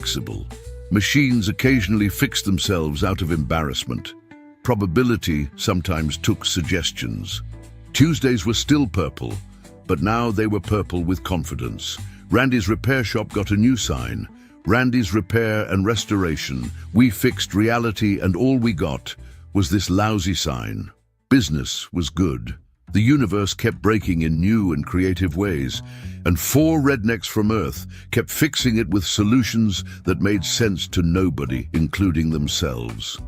flexible. Machines occasionally fixed themselves out of embarrassment. Probability sometimes took suggestions. Tuesdays were still purple, but now they were purple with confidence. Randy's repair shop got a new sign. Randy's Repair and Restoration. We fixed reality, and all we got was this lousy sign. Business was good. The universe kept breaking in new and creative ways, and 4 rednecks from Earth kept fixing it with solutions that made sense to nobody, including themselves.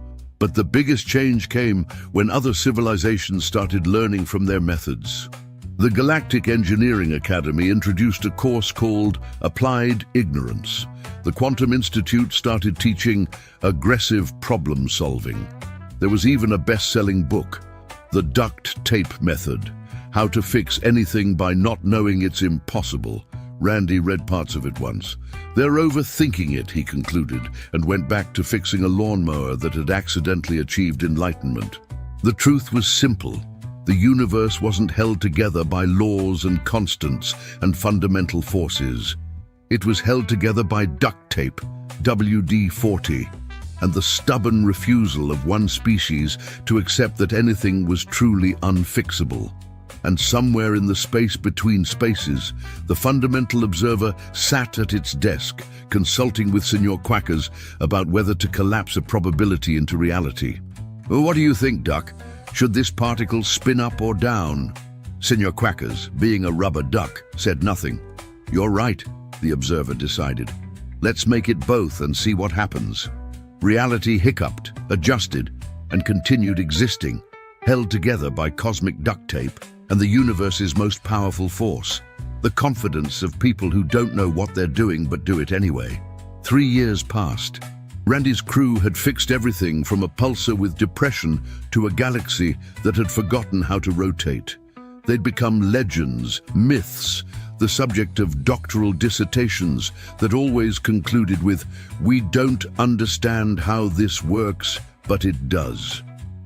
But the biggest change came when other civilizations started learning from their methods. The Galactic Engineering Academy introduced a course called Applied Ignorance. The Quantum Institute started teaching aggressive problem solving. There was even a best-selling book, The Duct Tape Method, How to Fix Anything by Not Knowing It's Impossible. Randy read parts of it once. They're overthinking it, he concluded, and went back to fixing a lawnmower that had accidentally achieved enlightenment. The truth was simple. The universe wasn't held together by laws and constants and fundamental forces. It was held together by duct tape, WD-40, and the stubborn refusal of one species to accept that anything was truly unfixable. And somewhere in the space between spaces, the fundamental observer sat at its desk, consulting with Senor Quackers about whether to collapse a probability into reality. "Well, what do you think, Duck? Should this particle spin up or down?" Senor Quackers, being a rubber duck, said nothing. "You're right," the observer decided. "Let's make it both and see what happens." Reality hiccuped, adjusted, and continued existing, held together by cosmic duct tape and the universe's most powerful force, the confidence of people who don't know what they're doing but do it anyway. 3 years passed. Randy's crew had fixed everything from a pulsar with depression to a galaxy that had forgotten how to rotate. They'd become legends, myths, the subject of doctoral dissertations that always concluded with, "We don't understand how this works, but it does."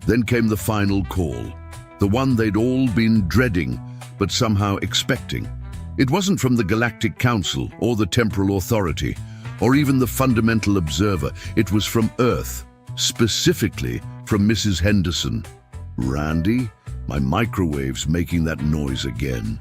Then came the final call, the one they'd all been dreading, but somehow expecting. It wasn't from the Galactic Council or the Temporal Authority, or even the Fundamental Observer. It was from Earth, specifically from Mrs. Henderson. "Randy, my microwave's making that noise again."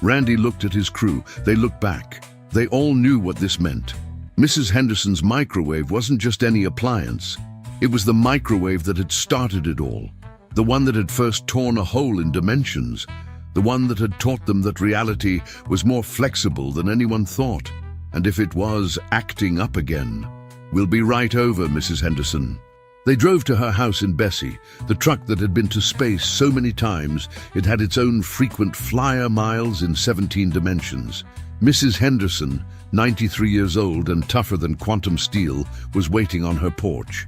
Randy looked at his crew. They looked back. They all knew what this meant. Mrs. Henderson's microwave wasn't just any appliance. It was the microwave that had started it all. The one that had first torn a hole in dimensions. The one that had taught them that reality was more flexible than anyone thought. And if it was acting up again. "We'll be right over, Mrs. Henderson." They drove to her house in Bessie, the truck that had been to space so many times it had its own frequent flyer miles in 17 dimensions. Mrs. Henderson, 93 years old and tougher than quantum steel, was waiting on her porch.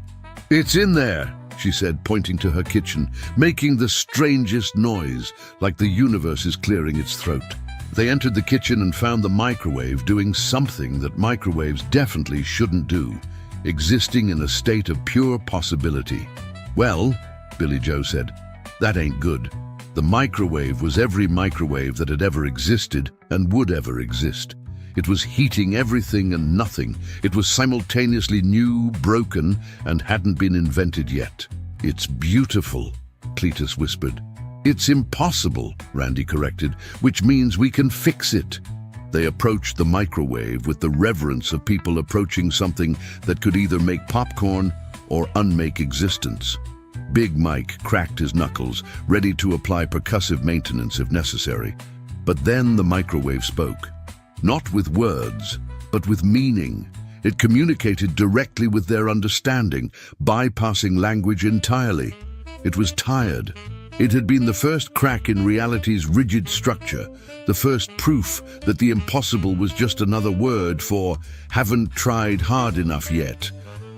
"It's in there," she said, pointing to her kitchen, making the strangest noise, like the universe is clearing its throat. They entered the kitchen and found the microwave doing something that microwaves definitely shouldn't do, existing in a state of pure possibility. "Well," Billy Joe said, "that ain't good." The microwave was every microwave that had ever existed and would ever exist. It was heating everything and nothing. It was simultaneously new, broken, and hadn't been invented yet. "It's beautiful," Cletus whispered. "It's impossible," Randy corrected, "which means we can fix it." They approached the microwave with the reverence of people approaching something that could either make popcorn or unmake existence. Big Mike cracked his knuckles, ready to apply percussive maintenance if necessary. But then the microwave spoke. Not with words, but with meaning. It communicated directly with their understanding, bypassing language entirely. It was tired. It had been the first crack in reality's rigid structure, the first proof that the impossible was just another word for haven't tried hard enough yet.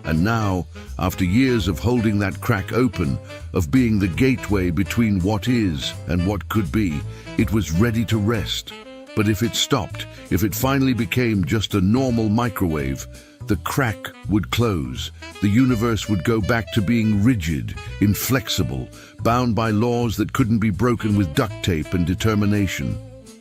And now, after years of holding that crack open, of being the gateway between what is and what could be, it was ready to rest. But if it stopped, if it finally became just a normal microwave, the crack would close. The universe would go back to being rigid, inflexible, bound by laws that couldn't be broken with duct tape and determination.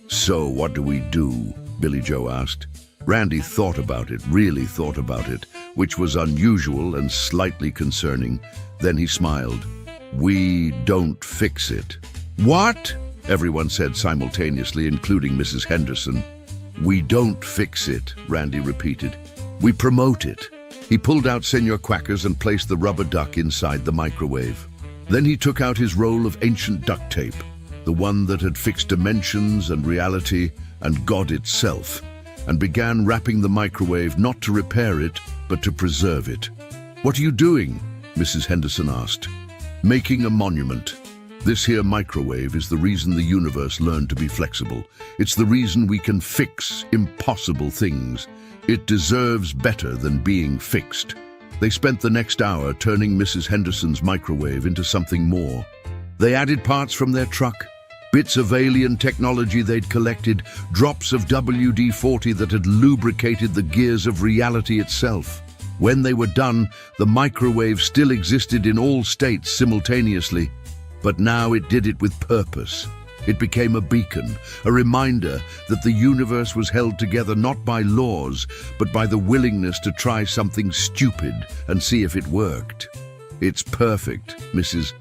"So what do we do?" Billy Joe asked. Randy thought about it, really thought about it, which was unusual and slightly concerning. Then he smiled. "We don't fix it." "What?" everyone said simultaneously, including Mrs. Henderson. "We don't fix it," Randy repeated. "We promote it." He pulled out Senor Quackers and placed the rubber duck inside the microwave. Then he took out his roll of ancient duct tape, the one that had fixed dimensions and reality and God itself, and began wrapping the microwave not to repair it, but to preserve it. "What are you doing?" Mrs. Henderson asked. "Making a monument. This here microwave is the reason the universe learned to be flexible. It's the reason we can fix impossible things. It deserves better than being fixed." They spent the next hour turning Mrs. Henderson's microwave into something more. They added parts from their truck, bits of alien technology they'd collected, drops of WD-40 that had lubricated the gears of reality itself. When they were done, the microwave still existed in all states simultaneously, but now it did it with purpose. It became a beacon, a reminder that the universe was held together not by laws, but by the willingness to try something stupid and see if it worked. "It's perfect," Mrs.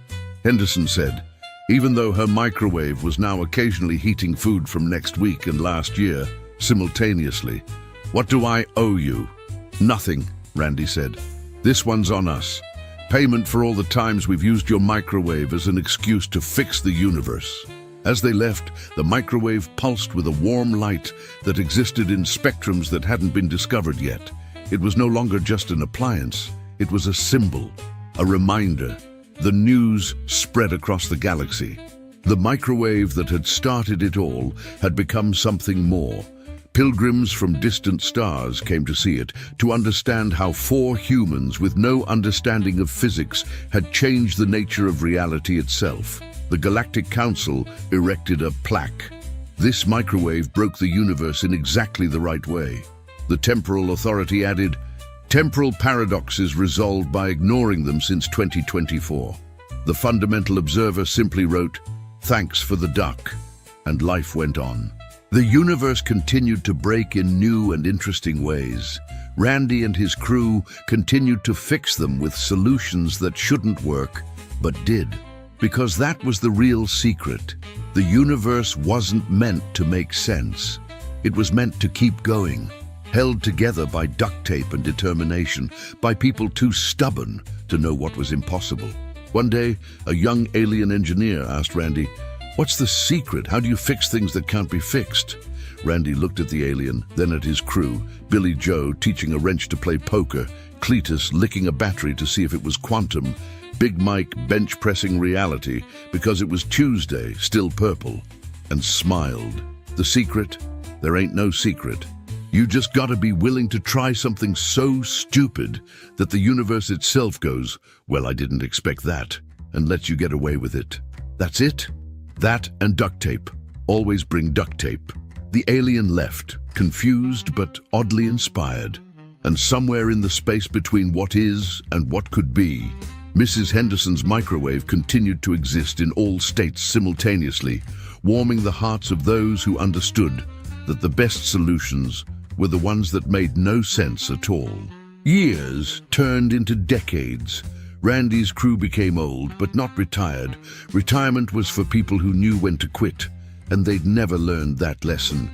Henderson said, even though her microwave was now occasionally heating food from next week and last year, simultaneously. "What do I owe you?" "Nothing," Randy said. "This one's on us. Payment for all the times we've used your microwave as an excuse to fix the universe." As they left, the microwave pulsed with a warm light that existed in spectrums that hadn't been discovered yet. It was no longer just an appliance. It was a symbol, a reminder. The news spread across the galaxy. The microwave that had started it all had become something more. Pilgrims from distant stars came to see it, to understand how 4 humans with no understanding of physics had changed the nature of reality itself. The Galactic Council erected a plaque. "This microwave broke the universe in exactly the right way." The Temporal Authority added, "Temporal paradoxes resolved by ignoring them since 2024. The Fundamental Observer simply wrote, "Thanks for the duck," and life went on. The universe continued to break in new and interesting ways. Randy and his crew continued to fix them with solutions that shouldn't work, but did. Because that was the real secret. The universe wasn't meant to make sense. It was meant to keep going, held together by duct tape and determination, by people too stubborn to know what was impossible. One day, a young alien engineer asked Randy, "What's the secret? How do you fix things that can't be fixed?" Randy looked at the alien, then at his crew, Billy Joe teaching a wrench to play poker, Cletus licking a battery to see if it was quantum, Big Mike bench-pressing reality because it was Tuesday, still purple, and smiled. "The secret? There ain't no secret. You just gotta be willing to try something so stupid that the universe itself goes, 'Well, I didn't expect that,' and lets you get away with it. That's it. That and duct tape. Always bring duct tape." The alien left, confused but oddly inspired. And somewhere in the space between what is and what could be, Mrs. Henderson's microwave continued to exist in all states simultaneously, warming the hearts of those who understood that the best solutions were the ones that made no sense at all. Years turned into decades. Randy's crew became old, but not retired. Retirement was for people who knew when to quit, and they'd never learned that lesson.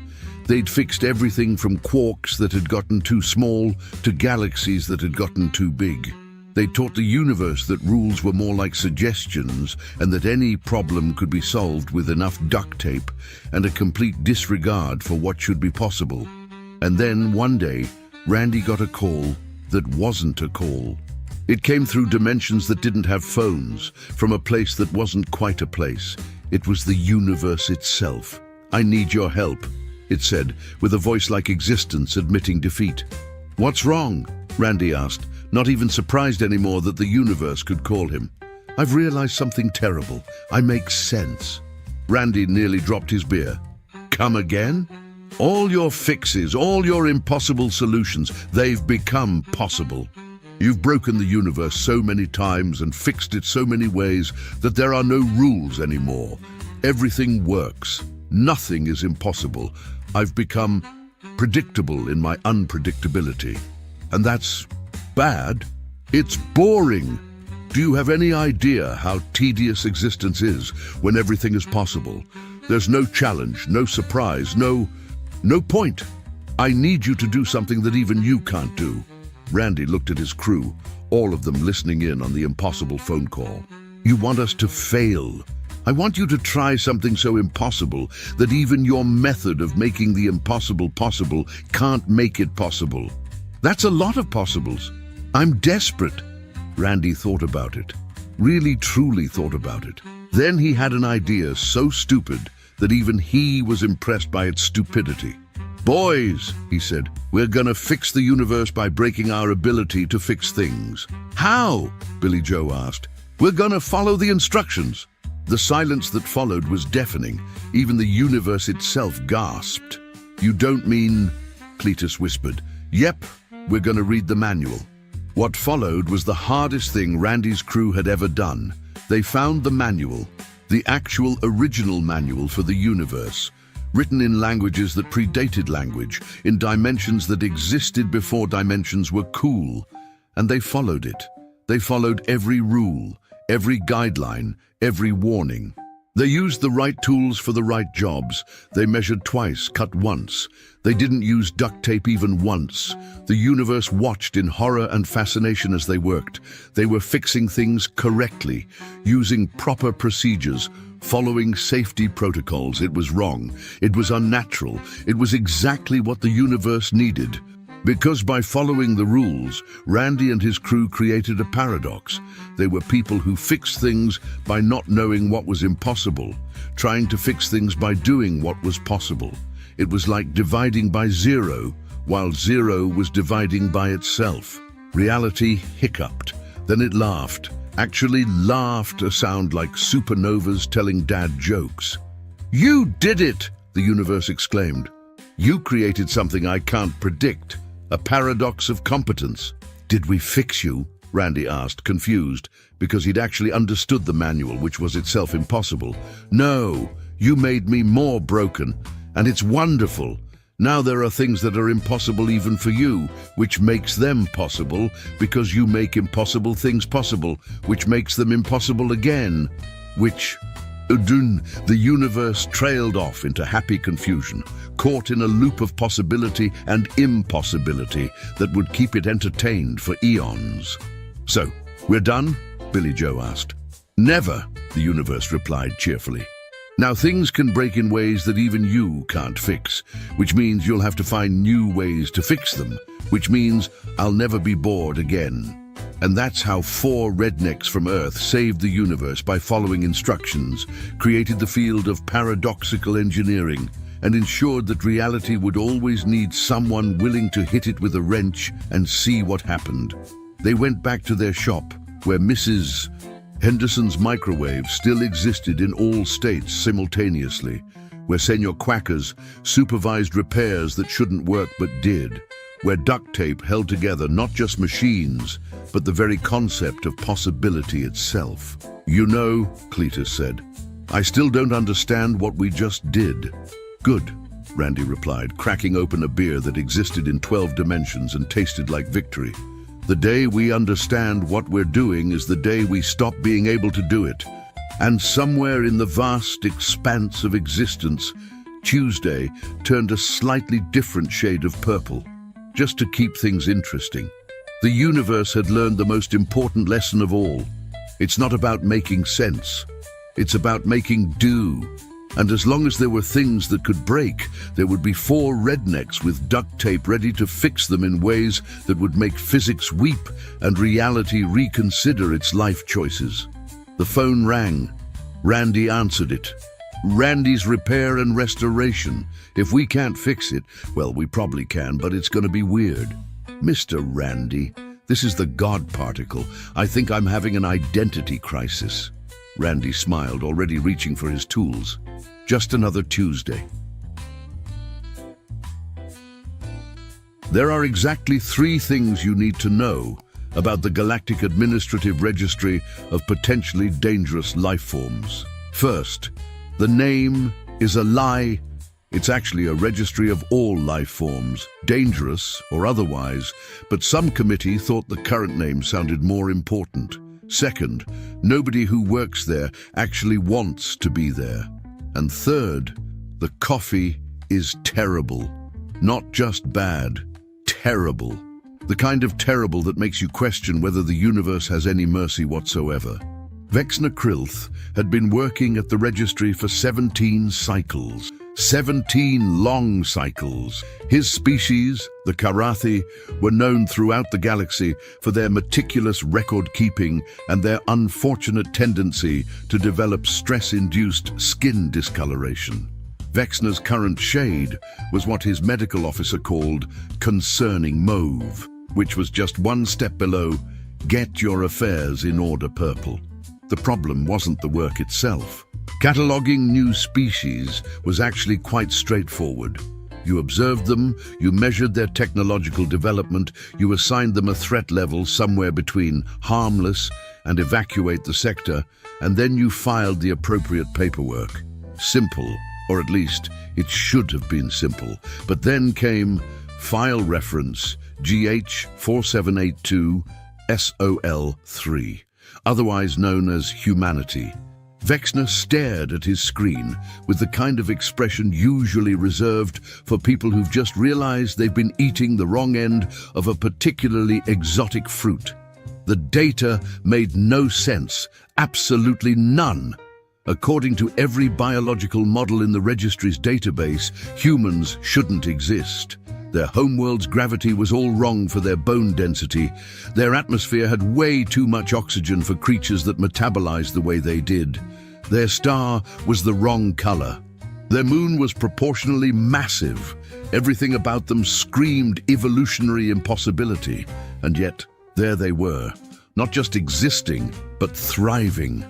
They'd fixed everything from quarks that had gotten too small to galaxies that had gotten too big. They taught the universe that rules were more like suggestions and that any problem could be solved with enough duct tape and a complete disregard for what should be possible. And then, one day, Randy got a call that wasn't a call. It came through dimensions that didn't have phones, from a place that wasn't quite a place. It was the universe itself. "I need your help," it said, with a voice like existence admitting defeat. "What's wrong?" Randy asked, not even surprised anymore that the universe could call him. "I've realized something terrible. I make sense." Randy nearly dropped his beer. "Come again?" "All your fixes, all your impossible solutions, they've become possible. You've broken the universe so many times and fixed it so many ways that there are no rules anymore. Everything works. Nothing is impossible. I've become predictable in my unpredictability. And that's bad. It's boring. Do you have any idea how tedious existence is when everything is possible? There's no challenge, no surprise, no point. I need you to do something that even you can't do. Randy looked at his crew, all of them listening in on the impossible phone call. You want us to fail. I want you to try something so impossible that even your method of making the impossible possible can't make it possible. That's a lot of possibles. I'm desperate. Randy thought about it, really truly thought about it. Then he had an idea so stupid that even he was impressed by its stupidity. Boys, he said, we're gonna fix the universe by breaking our ability to fix things. How? Billy Joe asked. We're gonna follow the instructions. The silence that followed was deafening. Even the universe itself gasped. You don't mean... Cletus whispered. Yep, we're gonna read the manual. What followed was the hardest thing Randy's crew had ever done. They found the manual, the actual original manual for the universe, written in languages that predated language, in dimensions that existed before dimensions were cool. And they followed it. They followed every rule, every guideline, every warning. They used the right tools for the right jobs. They measured twice, cut once. They didn't use duct tape even once. The universe watched in horror and fascination as they worked. They were fixing things correctly, using proper procedures, following safety protocols. It was wrong. It was unnatural. It was exactly what the universe needed. Because by following the rules, Randy and his crew created a paradox. They were people who fixed things by not knowing what was impossible, trying to fix things by doing what was possible. It was like dividing by zero, while zero was dividing by itself. Reality hiccuped, then it laughed. Actually laughed, a sound like supernovas telling dad jokes. You did it, the universe exclaimed. You created something I can't predict. A paradox of competence. Did we fix you? Randy asked, confused, because he'd actually understood the manual, which was itself impossible. No, you made me more broken, and it's wonderful. Now there are things that are impossible even for you, which makes them possible, because you make impossible things possible, which makes them impossible again, which... The universe trailed off into happy confusion, caught in a loop of possibility and impossibility that would keep it entertained for eons. So, we're done? Billy Joe asked. Never, the universe replied cheerfully. Now things can break in ways that even you can't fix, which means you'll have to find new ways to fix them, which means I'll never be bored again. And that's how 4 rednecks from Earth saved the universe by following instructions, created the field of paradoxical engineering, and ensured that reality would always need someone willing to hit it with a wrench and see what happened. They went back to their shop, where Mrs. Henderson's microwave still existed in all states simultaneously, where Senor Quacker's supervised repairs that shouldn't work but did, where duct tape held together not just machines, but the very concept of possibility itself. You know, Cletus said, I still don't understand what we just did. Good, Randy replied, cracking open a beer that existed in 12 dimensions and tasted like victory. The day we understand what we're doing is the day we stop being able to do it. And somewhere in the vast expanse of existence, Tuesday turned a slightly different shade of purple, just to keep things interesting. The universe had learned the most important lesson of all. It's not about making sense. It's about making do. And as long as there were things that could break, there would be 4 rednecks with duct tape ready to fix them in ways that would make physics weep and reality reconsider its life choices. The phone rang. Randy answered it. Randy's Repair and Restoration. If we can't fix it, well, we probably can, but it's going to be weird. Mr. Randy, this is the God particle. I think I'm having an identity crisis. Randy smiled, already reaching for his tools. Just another Tuesday. There are exactly 3 things you need to know about the Galactic Administrative Registry of Potentially Dangerous Life Forms. First, the name is a lie It's actually a registry of all life forms, dangerous or otherwise, but some committee thought the current name sounded more important. Second, nobody who works there actually wants to be there. And third, the coffee is terrible. Not just bad, terrible. The kind of terrible that makes you question whether the universe has any mercy whatsoever. Vexner Krilth had been working at the registry for 17 cycles. 17 long cycles. His species, the Karathi, were known throughout the galaxy for their meticulous record-keeping and their unfortunate tendency to develop stress-induced skin discoloration. Vexner's current shade was what his medical officer called concerning mauve, which was just one step below get your affairs in order purple. The problem wasn't the work itself. Cataloguing new species was actually quite straightforward. You observed them, you measured their technological development, you assigned them a threat level somewhere between harmless and evacuate the sector, and then you filed the appropriate paperwork. Simple, or at least it should have been simple. But then came file reference GH4782 SOL3, otherwise known as humanity. Vexner stared at his screen with the kind of expression usually reserved for people who've just realized they've been eating the wrong end of a particularly exotic fruit. The data made no sense, absolutely none. According to every biological model in the registry's database, humans shouldn't exist. Their homeworld's gravity was all wrong for their bone density. Their atmosphere had way too much oxygen for creatures that metabolized the way they did. Their star was the wrong color. Their moon was proportionally massive. Everything about them screamed evolutionary impossibility. And yet, there they were, not just existing, but thriving.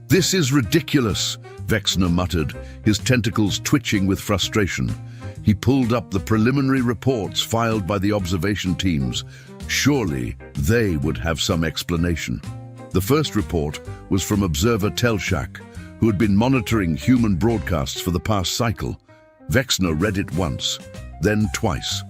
"This is ridiculous," Vexner muttered, his tentacles twitching with frustration. He pulled up the preliminary reports filed by the observation teams. Surely they would have some explanation. The first report was from observer Telshak, who had been monitoring human broadcasts for the past cycle. Vexner read it once, then twice,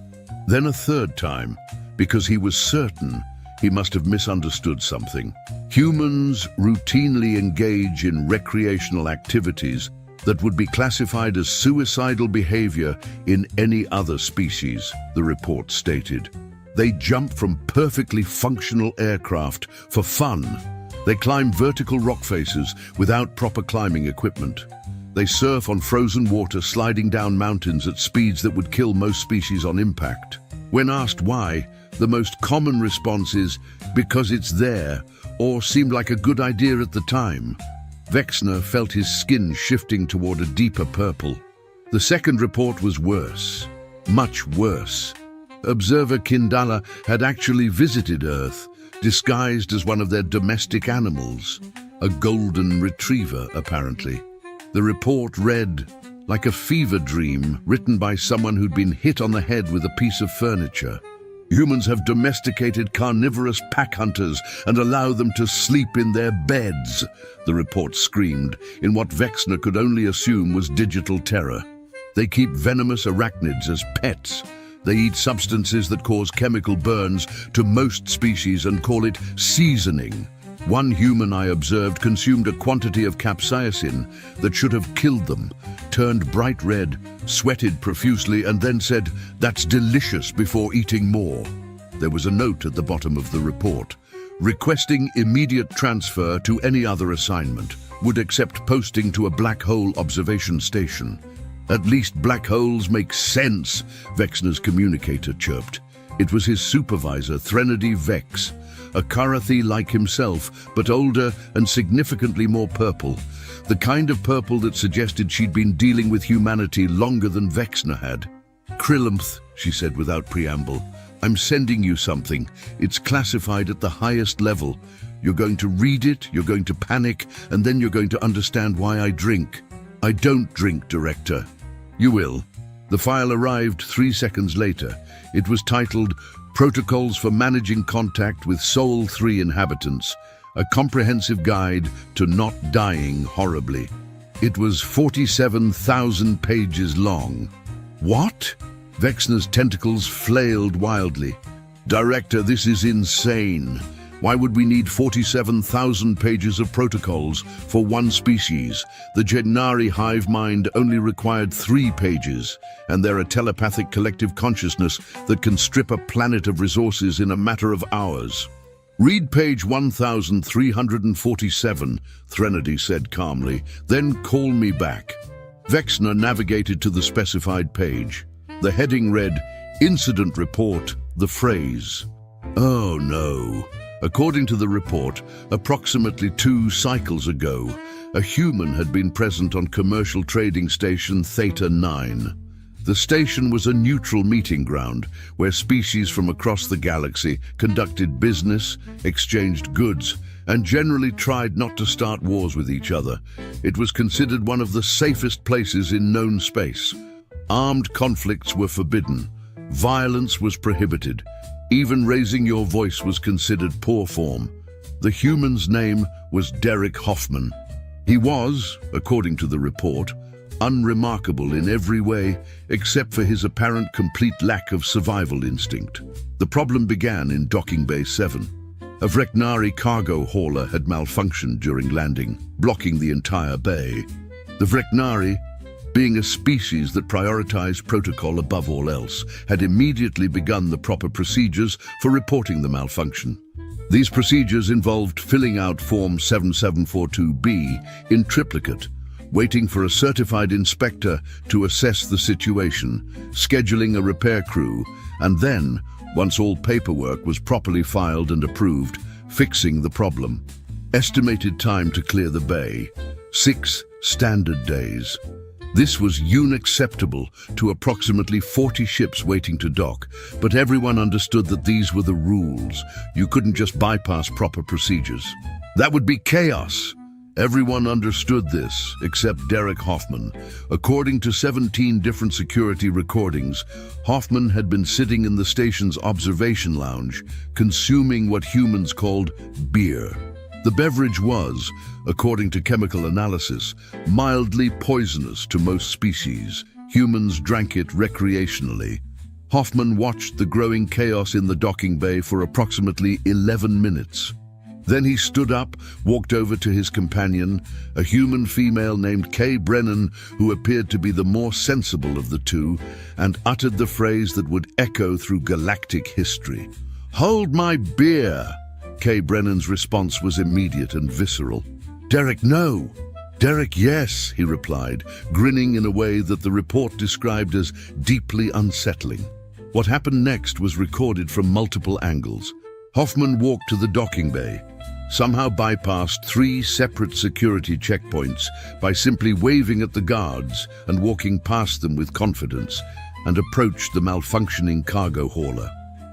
then a third time, because he was certain he must have misunderstood something. Humans routinely engage in recreational activities that would be classified as suicidal behavior in any other species, the report stated. They jump from perfectly functional aircraft for fun. They climb vertical rock faces without proper climbing equipment. They surf on frozen water, sliding down mountains at speeds that would kill most species on impact. When asked why, the most common response is because it's there or seemed like a good idea at the time. Vexner felt his skin shifting toward a deeper purple. The second report was worse, much worse. Observer Kindala had actually visited Earth, disguised as one of their domestic animals, a golden retriever, apparently. The report read like a fever dream written by someone who'd been hit on the head with a piece of furniture. Humans have domesticated carnivorous pack hunters and allow them to sleep in their beds, the report screamed, in what Vexner could only assume was digital terror. They keep venomous arachnids as pets. They eat substances that cause chemical burns to most species and call it seasoning. One human I observed consumed a quantity of capsaicin that should have killed them, turned bright red, sweated profusely, and then said, "That's delicious," before eating more. There was a note at the bottom of the report, requesting immediate transfer to any other assignment, would accept posting to a black hole observation station. "At least black holes make sense," Vexner's communicator chirped. It was his supervisor, Threnody Vex, a Karathi like himself, but older and significantly more purple, the kind of purple that suggested she'd been dealing with humanity longer than Vexner had. "Krilumth," she said without preamble, "I'm sending you something. It's classified at the highest level. You're going to read it, you're going to panic, and then you're going to understand why I drink. I don't drink, Director." "You will." The file arrived 3 seconds later. It was titled Protocols for Managing Contact with Sol 3 Inhabitants, a comprehensive guide to not dying horribly. It was 47,000 pages long. What? Vexner's tentacles flailed wildly. Director, this is insane. Why would we need 47,000 pages of protocols for one species? The Gennari hive mind only required 3 pages, and they're a telepathic collective consciousness that can strip a planet of resources in a matter of hours. Read page 1347, Threnody said calmly, then call me back. Vexner navigated to the specified page. The heading read, Incident Report, the phrase. Oh no. According to the report, approximately 2 cycles ago, a human had been present on commercial trading station Theta 9. The station was a neutral meeting ground where species from across the galaxy conducted business, exchanged goods, and generally tried not to start wars with each other. It was considered one of the safest places in known space. Armed conflicts were forbidden. Violence was prohibited. Even raising your voice was considered poor form. The human's name was Derek Hoffman. He was, according to the report, unremarkable in every way except for his apparent complete lack of survival instinct. The problem began in Docking Bay 7. A Vreknari cargo hauler had malfunctioned during landing, blocking the entire bay. The Vreknari, being a species that prioritized protocol above all else, had immediately begun the proper procedures for reporting the malfunction. These procedures involved filling out Form 7742B in triplicate, waiting for a certified inspector to assess the situation, scheduling a repair crew, and then, once all paperwork was properly filed and approved, fixing the problem. Estimated time to clear the bay, 6 standard days. This was unacceptable to approximately 40 ships waiting to dock, but everyone understood that these were the rules. You couldn't just bypass proper procedures. That would be chaos. Everyone understood this, except Derek Hoffman. According to 17 different security recordings, Hoffman had been sitting in the station's observation lounge, consuming what humans called beer. The beverage was, according to chemical analysis, mildly poisonous to most species. Humans drank it recreationally. Hoffman watched the growing chaos in the docking bay for approximately 11 minutes. Then he stood up, walked over to his companion, a human female named Kay Brennan, who appeared to be the more sensible of the two, and uttered the phrase that would echo through galactic history. "Hold my beer!" Kay Brennan's response was immediate and visceral. "Derek, no!" "Derek, yes," he replied, grinning in a way that the report described as deeply unsettling. What happened next was recorded from multiple angles. Hoffman walked to the docking bay, somehow bypassed 3 separate security checkpoints by simply waving at the guards and walking past them with confidence, and approached the malfunctioning cargo hauler.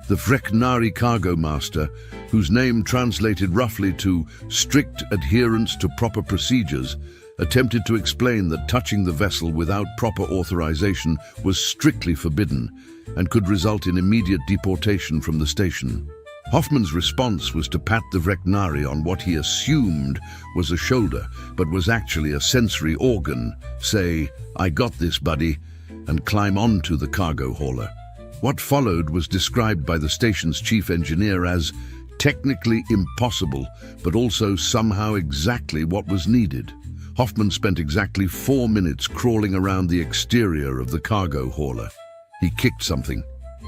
The Vreknari cargo master, whose name translated roughly to strict adherence to proper procedures, attempted to explain that touching the vessel without proper authorization was strictly forbidden and could result in immediate deportation from the station. Hoffman's response was to pat the Vreknari on what he assumed was a shoulder, but was actually a sensory organ, say, "I got this, buddy," and climb onto the cargo hauler. What followed was described by the station's chief engineer as technically impossible, but also somehow exactly what was needed. Hoffman spent exactly 4 minutes crawling around the exterior of the cargo hauler. He kicked something,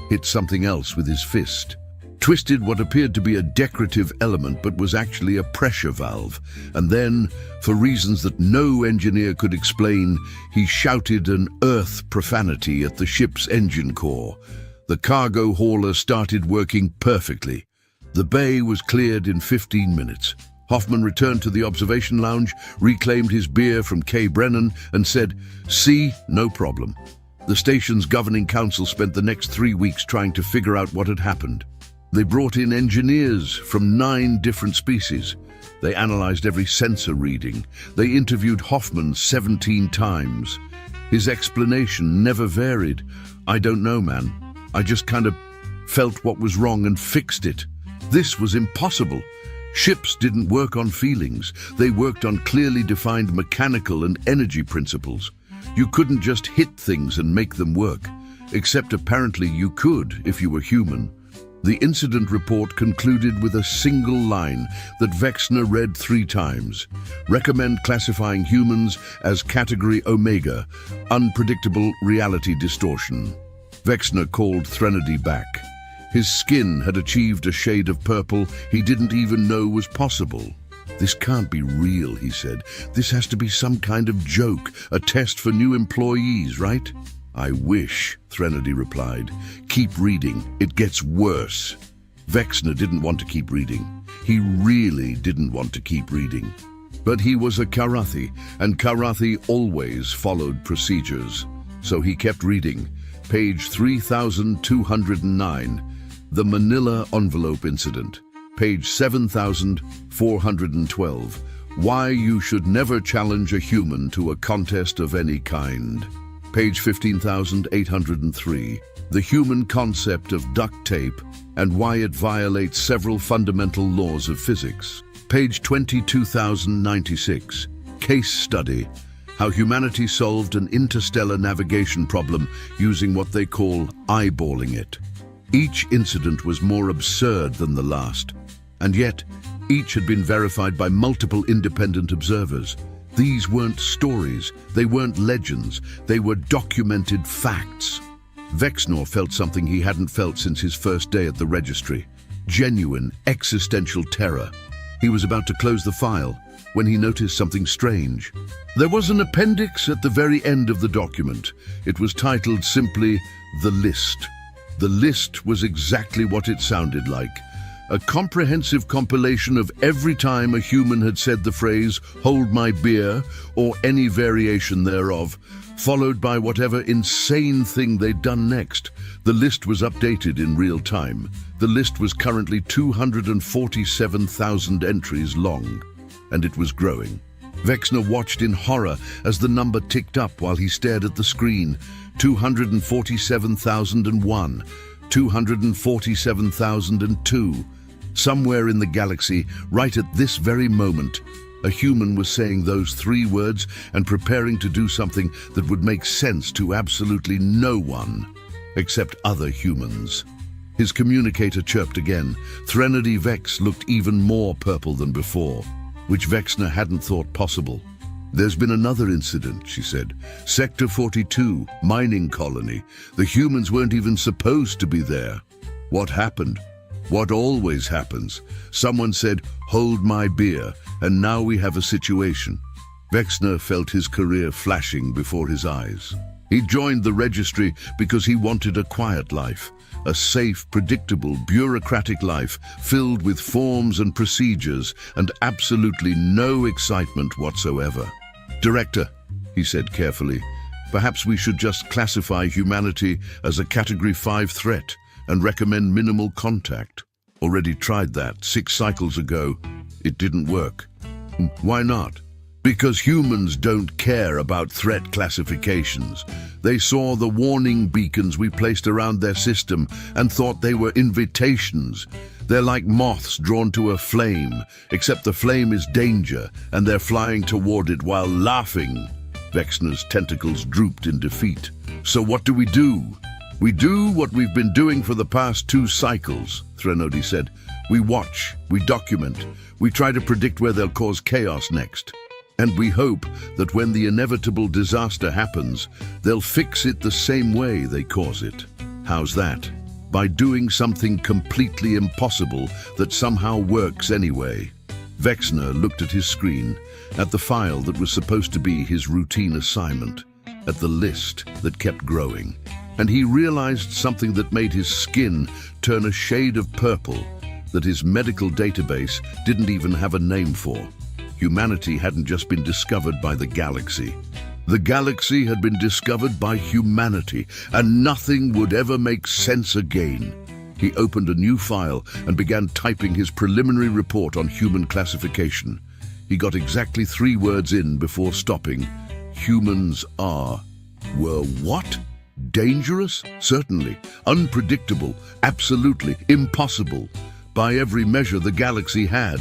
hit something else with his fist, twisted what appeared to be a decorative element but was actually a pressure valve, and then, for reasons that no engineer could explain, he shouted an earth profanity at the ship's engine core. The cargo hauler started working perfectly. The bay was cleared in 15 minutes. Hoffman returned to the observation lounge, reclaimed his beer from Kay Brennan, and said, "See, no problem." The station's governing council spent the next 3 weeks trying to figure out what had happened. They brought in engineers from 9 different species. They analyzed every sensor reading. They interviewed Hoffman 17 times. His explanation never varied. "I don't know, man. I just kind of felt what was wrong and fixed it." This was impossible. Ships didn't work on feelings. They worked on clearly defined mechanical and energy principles. You couldn't just hit things and make them work, except apparently you could if you were human. The incident report concluded with a single line that Vexner read 3 times. Recommend classifying humans as category Omega, unpredictable reality distortion. Vexner called Threnody back. His skin had achieved a shade of purple he didn't even know was possible. This can't be real, he said. This has to be some kind of joke, a test for new employees, right? I wish, Threnody replied. Keep reading. It gets worse. Vexner didn't want to keep reading. He really didn't want to keep reading. But he was a Karathi, and Karathi always followed procedures. So he kept reading. Page 3209, the Manila Envelope Incident. Page 7412, why you should never challenge a human to a contest of any kind. Page 15803, the human concept of duct tape and why it violates several fundamental laws of physics. Page 22096, case study, how humanity solved an interstellar navigation problem using what they call eyeballing it. Each incident was more absurd than the last, and yet each had been verified by multiple independent observers. These weren't stories, they weren't legends, they were documented facts. Vexner felt something he hadn't felt since his first day at the registry. Genuine, existential terror. He was about to close the file when he noticed something strange. There was an appendix at the very end of the document. It was titled simply, The List. The list was exactly what it sounded like. A comprehensive compilation of every time a human had said the phrase, "hold my beer," or any variation thereof, followed by whatever insane thing they'd done next. The list was updated in real time. The list was currently 247,000 entries long, and it was growing. Vexner watched in horror as the number ticked up while he stared at the screen. 247,001, 247,002. Somewhere in the galaxy, right at this very moment, a human was saying those 3 words and preparing to do something that would make sense to absolutely no one, except other humans. His communicator chirped again. Threnody Vex looked even more purple than before, which Vexner hadn't thought possible. There's been another incident, she said. Sector 42, mining colony. The humans weren't even supposed to be there. What happened? What always happens. Someone said, "hold my beer," and now we have a situation. Vexner felt his career flashing before his eyes. He joined the registry because he wanted a quiet life, a safe, predictable, bureaucratic life filled with forms and procedures and absolutely no excitement whatsoever. "Director," he said carefully, "perhaps we should just classify humanity as a Category 5 threat and recommend minimal contact. Already tried that 6 cycles ago. It didn't work." "Why not?" "Because humans don't care about threat classifications. They saw the warning beacons we placed around their system and thought they were invitations. They're like moths drawn to a flame, except the flame is danger and they're flying toward it while laughing." Vexner's tentacles drooped in defeat. "So what do? We do what we've been doing for the past 2 cycles, Threnody said. "We watch, we document, we try to predict where they'll cause chaos next. And we hope that when the inevitable disaster happens, they'll fix it the same way they cause it. How's that? By doing something completely impossible that somehow works anyway." Vexner looked at his screen, at the file that was supposed to be his routine assignment, at the list that kept growing. And he realized something that made his skin turn a shade of purple, that his medical database didn't even have a name for. Humanity hadn't just been discovered by the galaxy. The galaxy had been discovered by humanity, and nothing would ever make sense again. He opened a new file and began typing his preliminary report on human classification. He got exactly 3 words in before stopping. Humans were what? Dangerous? Certainly. Unpredictable? Absolutely. Impossible. By every measure the galaxy had.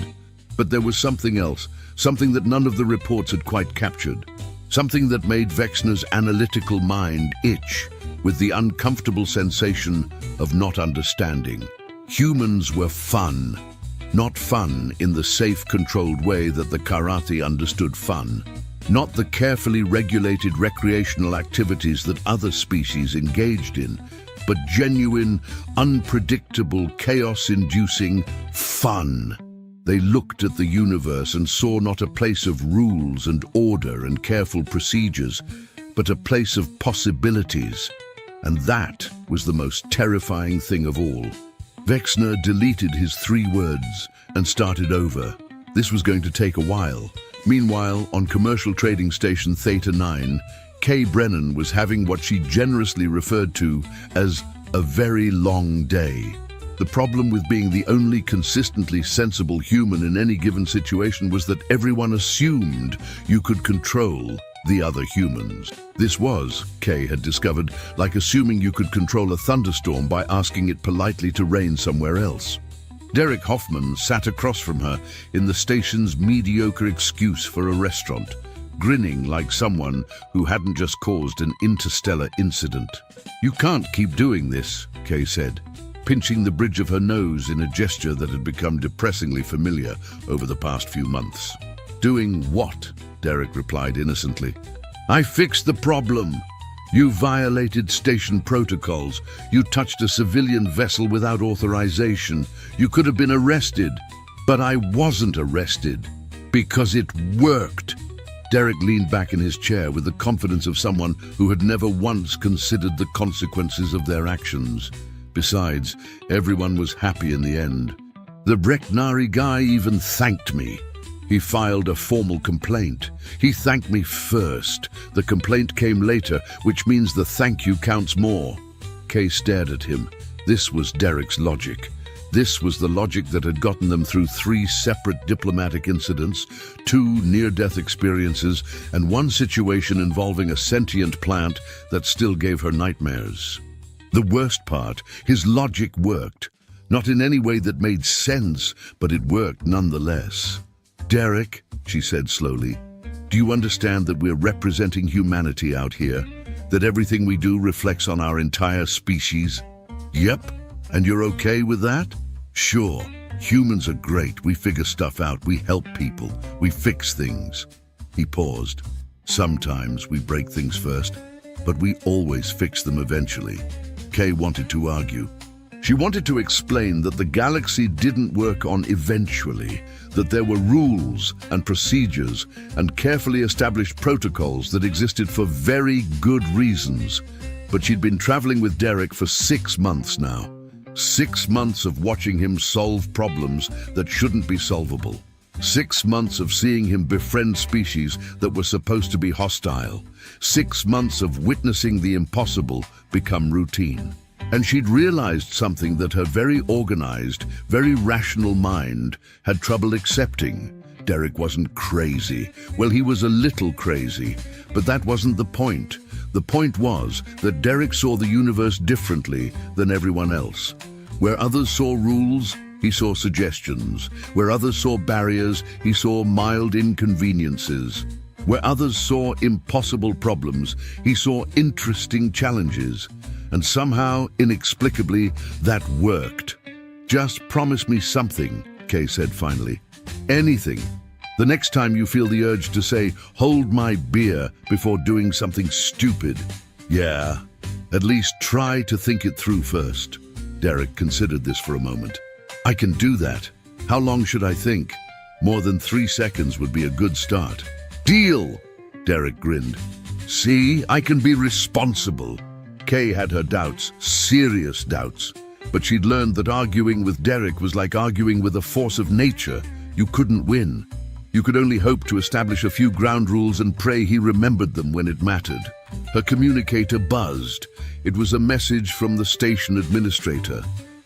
But there was something else, something that none of the reports had quite captured. something that made Vexner's analytical mind itch with the uncomfortable sensation of not understanding. Humans were fun, not fun in the safe, controlled way that the Karathi understood fun, not the carefully regulated recreational activities that other species engaged in, but genuine, unpredictable, chaos-inducing fun. They looked at the universe and saw not a place of rules and order and careful procedures, but a place of possibilities. And that was the most terrifying thing of all. Vexner deleted his 3 words and started over. This was going to take a while. Meanwhile, on commercial trading station Theta 9, Kay Brennan was having what she generously referred to as a very long day. The problem with being the only consistently sensible human in any given situation was that everyone assumed you could control the other humans. This was, Kay had discovered, like assuming you could control a thunderstorm by asking it politely to rain somewhere else. Derek Hoffman sat across from her in the station's mediocre excuse for a restaurant, grinning like someone who hadn't just caused an interstellar incident. "You can't keep doing this," Kay said, pinching the bridge of her nose in a gesture that had become depressingly familiar over the past few months. "Doing what?" Derek replied innocently. "I fixed the problem. You violated station protocols. You touched a civilian vessel without authorization. You could have been arrested. But I wasn't arrested. Because it worked." Derek leaned back in his chair with the confidence of someone who had never once considered the consequences of their actions. Besides, everyone was happy in the end. "The Breknari guy even thanked me. He filed a formal complaint. He thanked me first. The complaint came later, which means the thank you counts more." Kay stared at him. This was Derek's logic. This was the logic that had gotten them through 3 separate diplomatic incidents, 2 near-death experiences, and 1 situation involving a sentient plant that still gave her nightmares. The worst part, his logic worked. Not in any way that made sense, but it worked nonetheless. "Derek," she said slowly, "do you understand that we're representing humanity out here? That everything we do reflects on our entire species?" "Yep. And you're okay with that?" "Sure. Humans are great. We figure stuff out. We help people. We fix things." He paused. "Sometimes we break things first, but we always fix them eventually." Kay wanted to argue. She wanted to explain that the galaxy didn't work on eventually, that there were rules and procedures and carefully established protocols that existed for very good reasons. But she'd been traveling with Derek for 6 months now. 6 months of watching him solve problems that shouldn't be solvable. 6 months of seeing him befriend species that were supposed to be hostile. 6 months of witnessing the impossible become routine. And she'd realized something that her very organized, very rational mind had trouble accepting. Derek wasn't crazy. Well, he was a little crazy, but that wasn't the point. The point was that Derek saw the universe differently than everyone else. Where others saw rules, he saw suggestions. Where others saw barriers, he saw mild inconveniences. Where others saw impossible problems, he saw interesting challenges. And somehow, inexplicably, that worked. "Just promise me something," Kay said finally. "Anything. The next time you feel the urge to say, 'Hold my beer,' before doing something stupid. Yeah, at least try to think it through first." Derek considered this for a moment. "I can do that. How long should I think?" "More than 3 seconds would be a good start." "Deal!" Derek grinned. "See, I can be responsible." Kay had her doubts, serious doubts, but she'd learned that arguing with Derek was like arguing with a force of nature. You couldn't win. You could only hope to establish a few ground rules and pray he remembered them when it mattered. Her communicator buzzed. It was a message from the station administrator.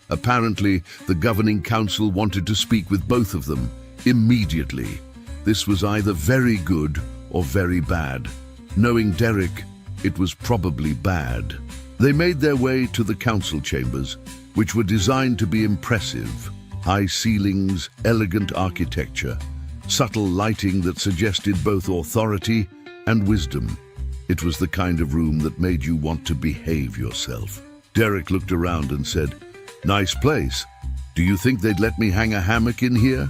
Apparently, the governing council wanted to speak with both of them, immediately. This was either very good or very bad. Knowing Derek, it was probably bad. They made their way to the council chambers, which were designed to be impressive. High ceilings, elegant architecture, subtle lighting that suggested both authority and wisdom. It was the kind of room that made you want to behave yourself. Derek looked around and said, "Nice place. Do you think they'd let me hang a hammock in here?"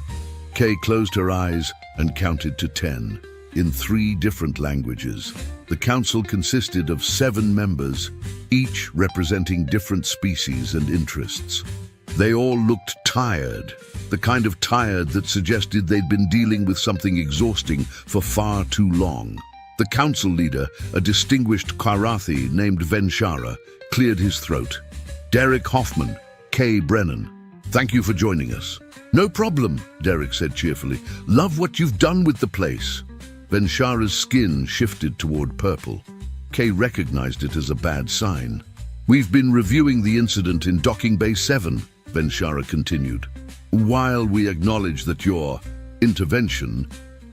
Kay closed her eyes and counted to 10, in 3 different languages. The council consisted of 7 members, each representing different species and interests. They all looked tired, the kind of tired that suggested they'd been dealing with something exhausting for far too long. The council leader, a distinguished Karathi named Venshara, cleared his throat. "Derek Hoffman, Kay Brennan, thank you for joining us." "No problem," Derek said cheerfully. "Love what you've done with the place." Venshara's skin shifted toward purple. Kay recognized it as a bad sign. "We've been reviewing the incident in Docking Bay 7, Venshara continued. "While we acknowledge that your intervention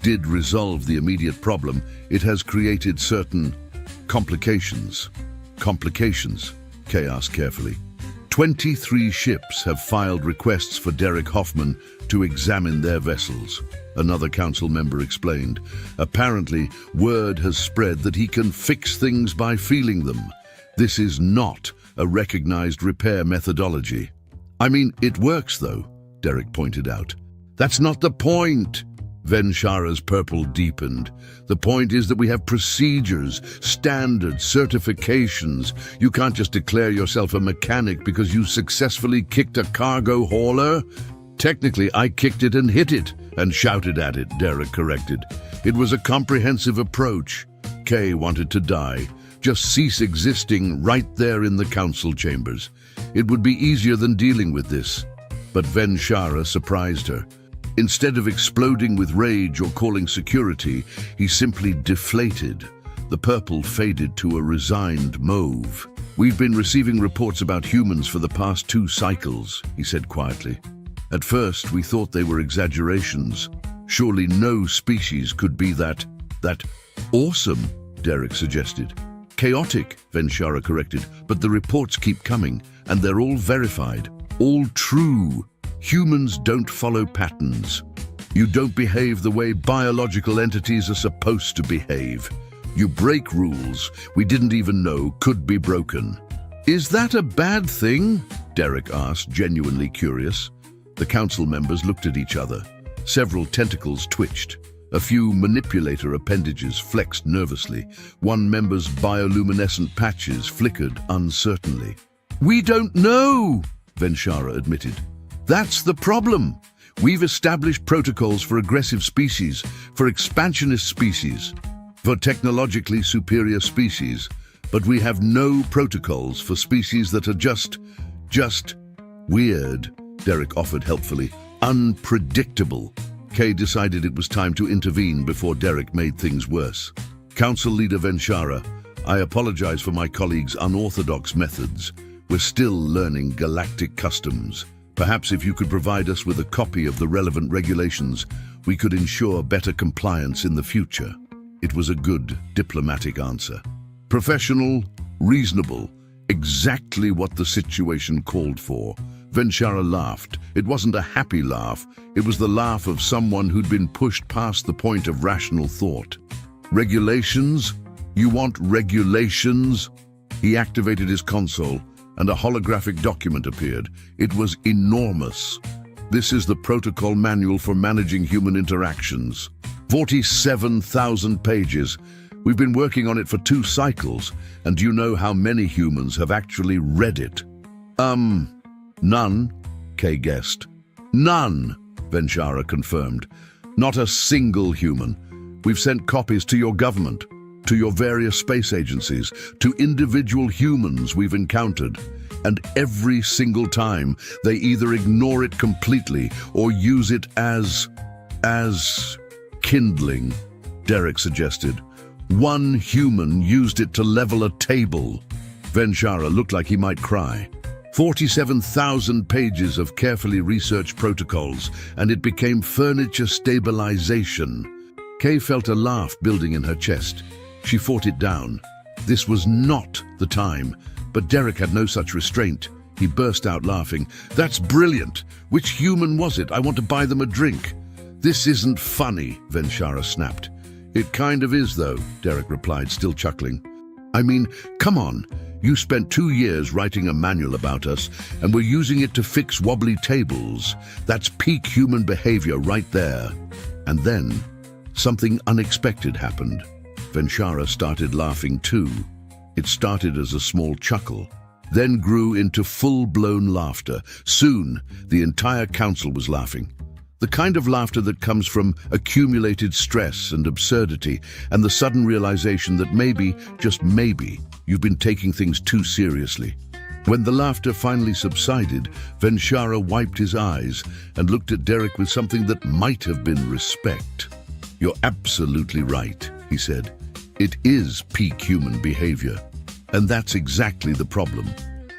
did resolve the immediate problem, it has created certain complications." "Complications?" Kay asked carefully. 23 ships have filed requests for Derek Hoffman to examine their vessels, another council member explained. "Apparently, word has spread that he can fix things by feeling them. This is not a recognized repair methodology." "I mean, it works though," Derek pointed out. "That's not the point." Venshara's purple deepened. "The point is that we have procedures, standards, certifications. You can't just declare yourself a mechanic because you successfully kicked a cargo hauler." "Technically, I kicked it and hit it and shouted at it," Derek corrected. "It was a comprehensive approach." Kay wanted to die, just cease existing right there in the council chambers. It would be easier than dealing with this. But Venshara surprised her. Instead of exploding with rage or calling security, he simply deflated. The purple faded to a resigned mauve. "We've been receiving reports about humans for the past 2 cycles," he said quietly. "At first, we thought they were exaggerations. Surely no species could be that awesome," Derek suggested. "Chaotic," Venshara corrected, "but the reports keep coming, and they're all verified, all true. Humans don't follow patterns. You don't behave the way biological entities are supposed to behave. You break rules we didn't even know could be broken." "Is that a bad thing?" Derek asked, genuinely curious. The council members looked at each other. Several tentacles twitched. A few manipulator appendages flexed nervously. One member's bioluminescent patches flickered uncertainly. "We don't know," Venshara admitted. "That's the problem. We've established protocols for aggressive species, for expansionist species, for technologically superior species, but we have no protocols for species that are just weird," Derek offered helpfully. "Unpredictable." Kay decided it was time to intervene before Derek made things worse. "Council Leader Venshara, I apologize for my colleagues' unorthodox methods. We're still learning galactic customs. Perhaps if you could provide us with a copy of the relevant regulations, we could ensure better compliance in the future." It was a good diplomatic answer. Professional, reasonable, exactly what the situation called for. Venshara laughed. It wasn't a happy laugh. It was the laugh of someone who'd been pushed past the point of rational thought. "Regulations? You want regulations?" He activated his console, and a holographic document appeared. It was enormous. "This is the protocol manual for managing human interactions. 47,000 pages. We've been working on it for 2 cycles, and do you know how many humans have actually read it?" None, Kay guessed. "None," Venshara confirmed. "Not a single human. We've sent copies to your government, to your various space agencies, to individual humans we've encountered. And every single time, they either ignore it completely or use it as kindling," Derek suggested. "One human used it to level a table." Venshara looked like he might cry. 47,000 pages of carefully researched protocols, and it became furniture stabilization. Kay felt a laugh building in her chest. She fought it down. This was not the time, but Derek had no such restraint. He burst out laughing. "That's brilliant! Which human was it? I want to buy them a drink." "This isn't funny," Venshara snapped. It kind of is, though, Derek replied, still chuckling. I mean, come on. You spent 2 years writing a manual about us, and we're using it to fix wobbly tables. That's peak human behavior right there. And then, something unexpected happened. Venshara started laughing too. It started as a small chuckle, then grew into full-blown laughter. Soon, the entire council was laughing. The kind of laughter that comes from accumulated stress and absurdity, and the sudden realization that maybe, just maybe, you've been taking things too seriously. When the laughter finally subsided, Venshara wiped his eyes and looked at Derek with something that might have been respect. You're absolutely right, he said. It is peak human behavior. And that's exactly the problem.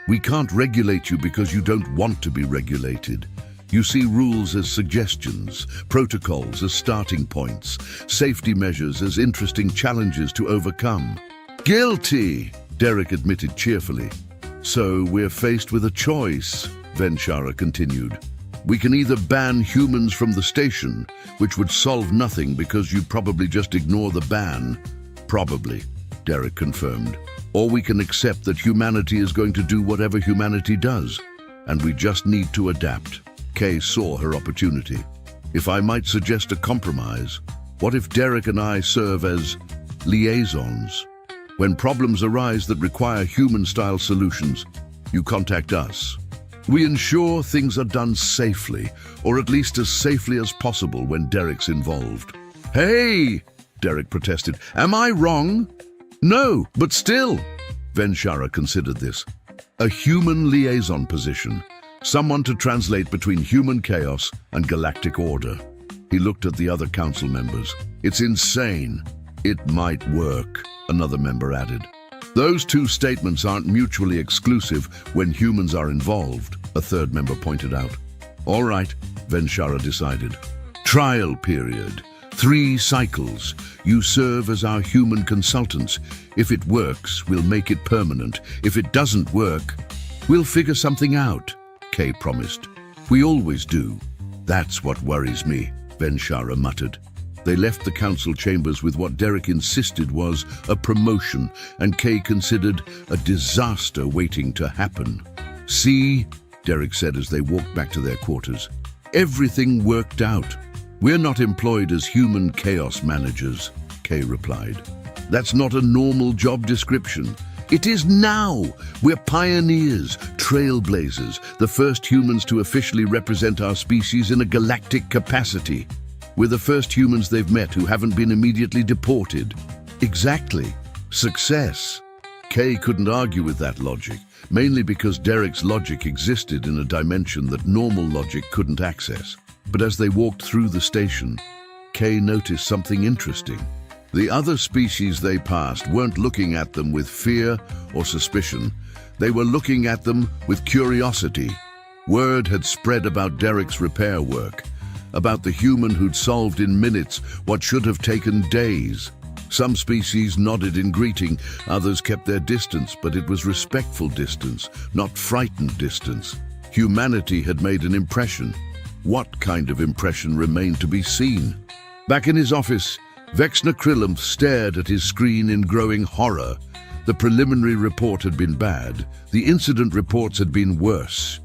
We can't regulate you because you don't want to be regulated. You see rules as suggestions, protocols as starting points, safety measures as interesting challenges to overcome. Guilty, Derek admitted cheerfully. So we're faced with a choice, Venshara continued. We can either ban humans from the station, which would solve nothing because you'd probably just ignore the ban. Probably, Derek confirmed. Or we can accept that humanity is going to do whatever humanity does, and we just need to adapt. Kay saw her opportunity. If I might suggest a compromise, what if Derek and I serve as liaisons? When problems arise that require human-style solutions, you contact us. We ensure things are done safely, or at least as safely as possible when Derek's involved. Hey, Derek protested. Am I wrong? No, but still. Venshara considered this. A human liaison position. Someone to translate between human chaos and galactic order. He looked at the other council members. It's insane. It might work, another member added. Those two statements aren't mutually exclusive when humans are involved, a third member pointed out. All right, Venshara decided. Trial period. 3 cycles. You serve as our human consultants. If it works, we'll make it permanent. If it doesn't work, we'll figure something out, Kay promised. We always do. That's what worries me, Venshara muttered. They left the council chambers with what Derek insisted was a promotion, and Kay considered a disaster waiting to happen. See, Derek said as they walked back to their quarters. Everything worked out. We're not employed as human chaos managers, Kay replied. That's not a normal job description. It is now. We're pioneers, trailblazers, the first humans to officially represent our species in a galactic capacity. We're the first humans they've met who haven't been immediately deported. Exactly. Success. Kay couldn't argue with that logic, mainly because Derek's logic existed in a dimension that normal logic couldn't access. But as they walked through the station, Kay noticed something interesting. The other species they passed weren't looking at them with fear or suspicion. They were looking at them with curiosity. Word had spread about Derek's repair work, about the human who'd solved in minutes what should have taken days. Some species nodded in greeting, others kept their distance, but it was respectful distance, not frightened distance. Humanity had made an impression. What kind of impression remained to be seen? Back in his office, Vexner Krillamph stared at his screen in growing horror. The preliminary report had been bad. The incident reports had been worse.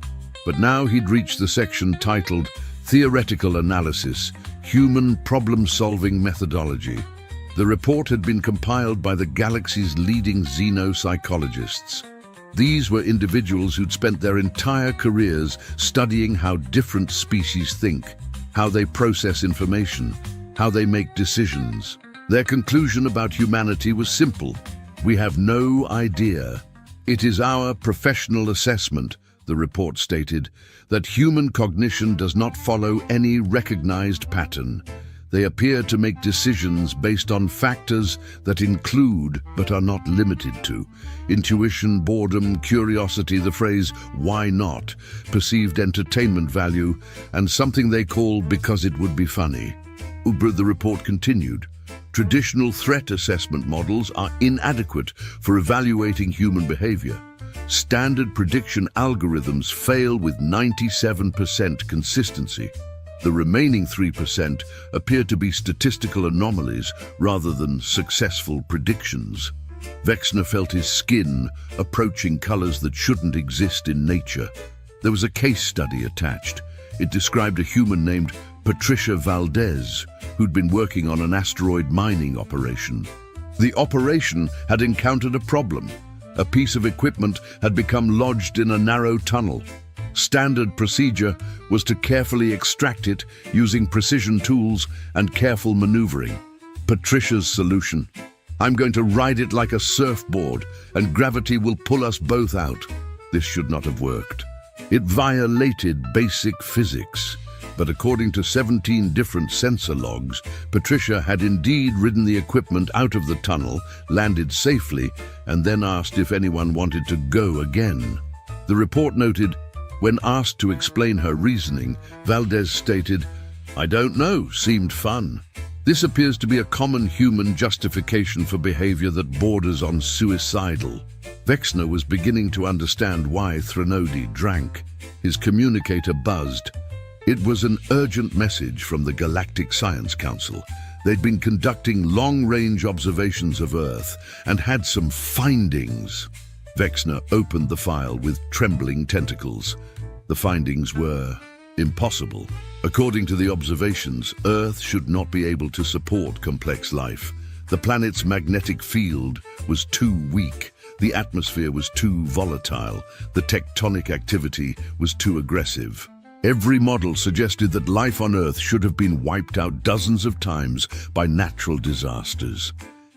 But now he'd reached the section titled Theoretical Analysis, Human Problem-Solving Methodology. The report had been compiled by the galaxy's leading xenopsychologists. These were individuals who'd spent their entire careers studying how different species think, how they process information, how they make decisions. Their conclusion about humanity was simple. We have no idea. It is our professional assessment, the report stated, that human cognition does not follow any recognized pattern. They appear to make decisions based on factors that include, but are not limited to, intuition, boredom, curiosity, the phrase, why not, perceived entertainment value, and something they call because it would be funny. The report continued. Traditional threat assessment models are inadequate for evaluating human behavior. Standard prediction algorithms fail with 97% consistency. The remaining 3% appeared to be statistical anomalies rather than successful predictions. Vexner felt his skin approaching colors that shouldn't exist in nature. There was a case study attached. It described a human named Patricia Valdez, who'd been working on an asteroid mining operation. The operation had encountered a problem. A piece of equipment had become lodged in a narrow tunnel. Standard procedure was to carefully extract it using precision tools and careful maneuvering. Patricia's solution: "I'm going to ride it like a surfboard, and gravity will pull us both out." This should not have worked. It violated basic physics. But according to 17 different sensor logs, Patricia had indeed ridden the equipment out of the tunnel, landed safely, and then asked if anyone wanted to go again. The report noted, when asked to explain her reasoning, Valdez stated, "I don't know, seemed fun." This appears to be a common human justification for behavior that borders on suicidal. Vexner was beginning to understand why Threnody drank. His communicator buzzed. It was an urgent message from the Galactic Science Council. They'd been conducting long-range observations of Earth and had some findings. Vexner opened the file with trembling tentacles. The findings were impossible. According to the observations, Earth should not be able to support complex life. The planet's magnetic field was too weak. The atmosphere was too volatile. The tectonic activity was too aggressive. Every model suggested that life on Earth should have been wiped out dozens of times by natural disasters.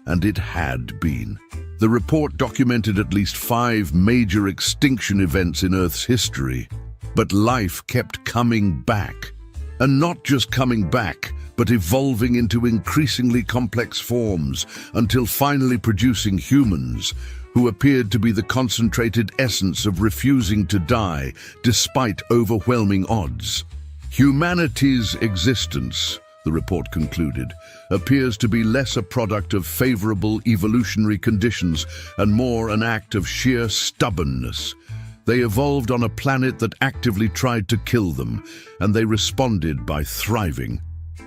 And it had been. The report documented at least 5 major extinction events in Earth's history. But life kept coming back. And not just coming back, but evolving into increasingly complex forms until finally producing humans, who appeared to be the concentrated essence of refusing to die despite overwhelming odds. Humanity's existence, the report concluded, appears to be less a product of favorable evolutionary conditions and more an act of sheer stubbornness. They evolved on a planet that actively tried to kill them, and they responded by thriving.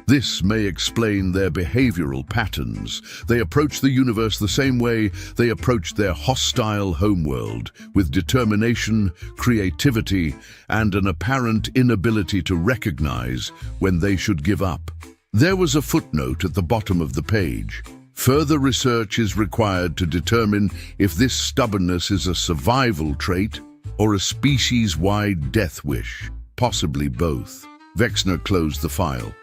This may explain their behavioral patterns. They approach the universe the same way they approached their hostile homeworld, with determination, creativity, and an apparent inability to recognize when they should give up. There was a footnote at the bottom of the page. Further research is required to determine if this stubbornness is a survival trait or a species-wide death wish, possibly both. Vexner closed the file,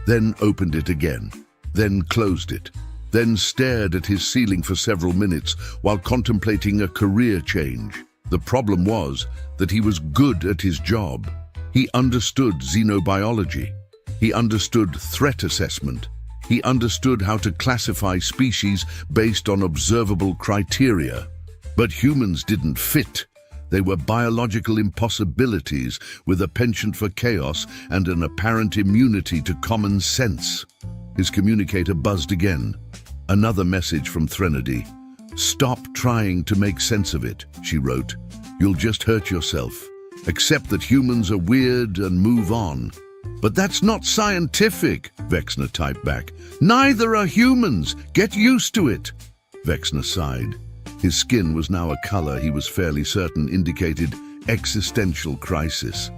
then opened it again, then closed it, then stared at his ceiling for several minutes while contemplating a career change. The problem was that he was good at his job. He understood xenobiology. He understood threat assessment. He understood how to classify species based on observable criteria. But humans didn't fit. They were biological impossibilities with a penchant for chaos and an apparent immunity to common sense. His communicator buzzed again. Another message from Threnody. "Stop trying to make sense of it," she wrote. "You'll just hurt yourself. Accept that humans are weird and move on." "But that's not scientific," Vexner typed back. "Neither are humans. Get used to it." Vexner sighed. His skin was now a color he was fairly certain indicated existential crisis.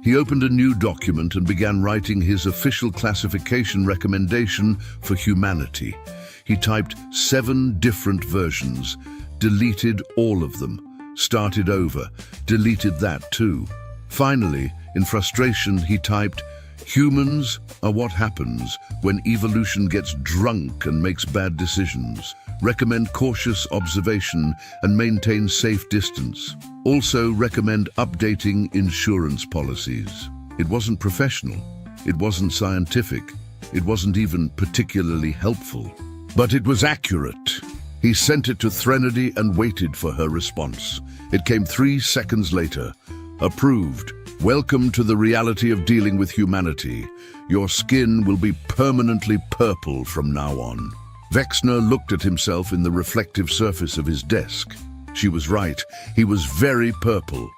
He opened a new document and began writing his official classification recommendation for humanity. He typed 7 different versions, deleted all of them, started over, deleted that too. Finally, in frustration, he typed, "Humans are what happens when evolution gets drunk and makes bad decisions. Recommend cautious observation and maintain safe distance. Also recommend updating insurance policies." It wasn't professional. It wasn't scientific. It wasn't even particularly helpful. But it was accurate. He sent it to Threnody and waited for her response. It came 3 seconds later. "Approved. Welcome to the reality of dealing with humanity. Your skin will be permanently purple from now on." Vexner looked at himself in the reflective surface of his desk. She was right. He was very purple.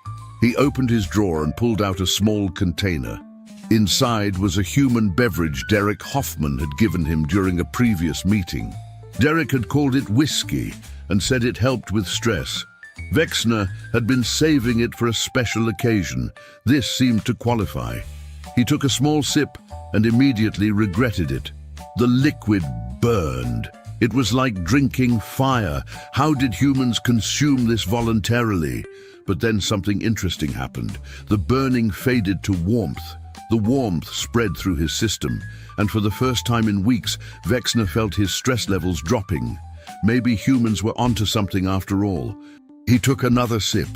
He opened his drawer and pulled out a small container. Inside was a human beverage Derek Hoffman had given him during a previous meeting. Derek had called it whiskey and said it helped with stress. Vexner had been saving it for a special occasion. This seemed to qualify. He took a small sip and immediately regretted it. The liquid burned. It was like drinking fire. How did humans consume this voluntarily? But then something interesting happened. The burning faded to warmth. The warmth spread through his system, and for the first time in weeks, Vexner felt his stress levels dropping. Maybe humans were onto something after all. He took another sip.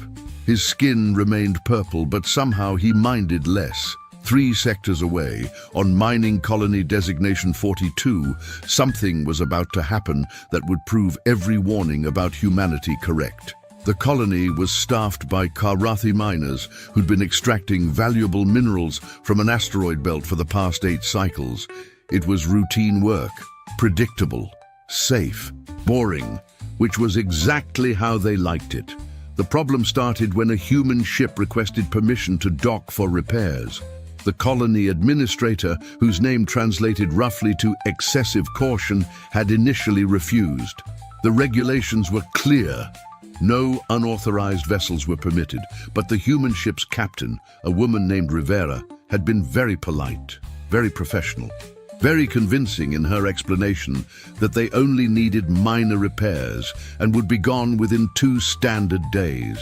His skin remained purple, but somehow he minded less. 3 sectors away, on mining colony designation 42, something was about to happen that would prove every warning about humanity correct. The colony was staffed by Karathi miners who'd been extracting valuable minerals from an asteroid belt for the past 8 cycles. It was routine work, predictable, safe, boring, which was exactly how they liked it. The problem started when a human ship requested permission to dock for repairs. The colony administrator, whose name translated roughly to excessive caution, had initially refused. The regulations were clear. No unauthorized vessels were permitted, but the human ship's captain, a woman named Rivera, had been very polite, very professional, very convincing in her explanation that they only needed minor repairs and would be gone within 2 standard days.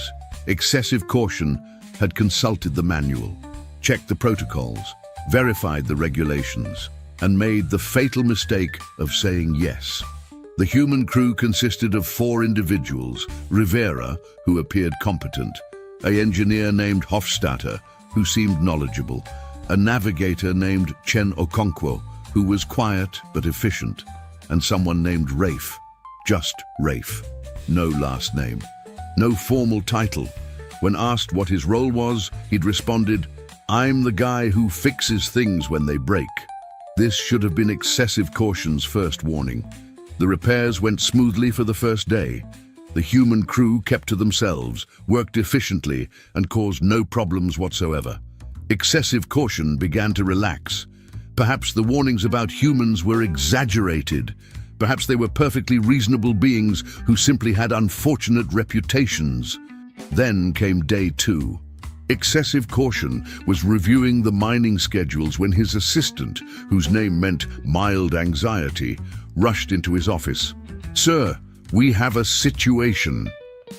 Excessive caution had consulted the manual, checked the protocols, verified the regulations, and made the fatal mistake of saying yes. The human crew consisted of 4 individuals: Rivera, who appeared competent, an engineer named Hofstadter, who seemed knowledgeable, a navigator named Chen Okonkwo, who was quiet but efficient, and someone named Rafe. Just Rafe. No last name. No formal title. When asked what his role was, he'd responded, "I'm the guy who fixes things when they break." This should have been excessive caution's first warning. The repairs went smoothly for the first day. The human crew kept to themselves, worked efficiently, and caused no problems whatsoever. Excessive caution began to relax. Perhaps the warnings about humans were exaggerated. Perhaps they were perfectly reasonable beings who simply had unfortunate reputations. Then came day 2. Excessive caution was reviewing the mining schedules when his assistant, whose name meant mild anxiety, rushed into his office. "Sir, we have a situation."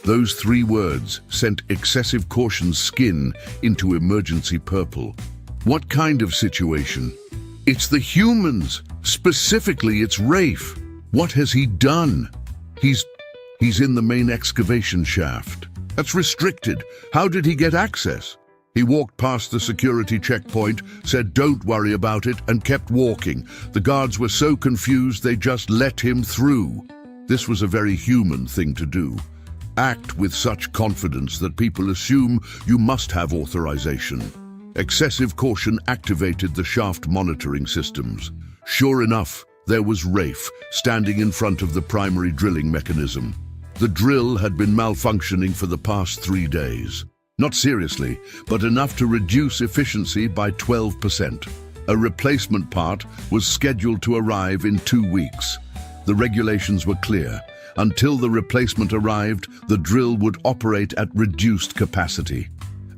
Those 3 words sent excessive caution's skin into emergency purple. What kind of situation? It's the humans. Specifically, it's Rafe. What has he done? He's in the main excavation shaft. That's restricted. How did he get access? He walked past the security checkpoint, said don't worry about it, and kept walking. The guards were so confused they just let him through. This was a very human thing to do. Act with such confidence that people assume you must have authorization. Excessive caution activated the shaft monitoring systems. Sure enough, there was Rafe standing in front of the primary drilling mechanism. The drill had been malfunctioning for the past 3 days. Not seriously, but enough to reduce efficiency by 12%. A replacement part was scheduled to arrive in 2 weeks. The regulations were clear. Until the replacement arrived, the drill would operate at reduced capacity.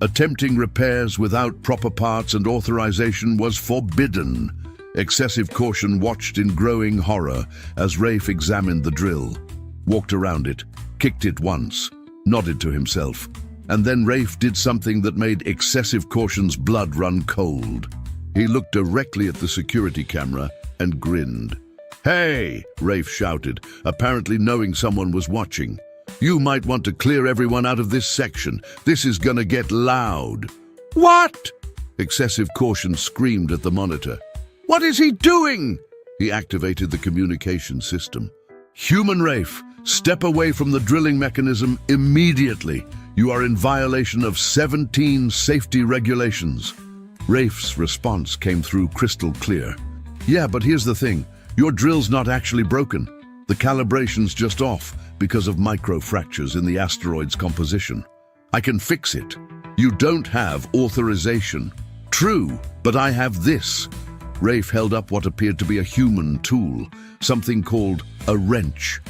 Attempting repairs without proper parts and authorization was forbidden. Excessive caution watched in growing horror as Rafe examined the drill, walked around it, kicked it once, nodded to himself, and then Rafe did something that made excessive caution's blood run cold. He looked directly at the security camera and grinned. "Hey!" Rafe shouted, apparently knowing someone was watching. "You might want to clear everyone out of this section. This is gonna get loud." "What?" Excessive caution screamed at the monitor. "What is he doing?" He activated the communication system. "Human Rafe, step away from the drilling mechanism immediately. You are in violation of 17 safety regulations." Rafe's response came through crystal clear. "Yeah, but here's the thing. Your drill's not actually broken. The calibration's just off because of micro-fractures in the asteroid's composition. I can fix it. You don't have authorization." True, but I have this. Rafe held up what appeared to be a human tool, something called a wrench.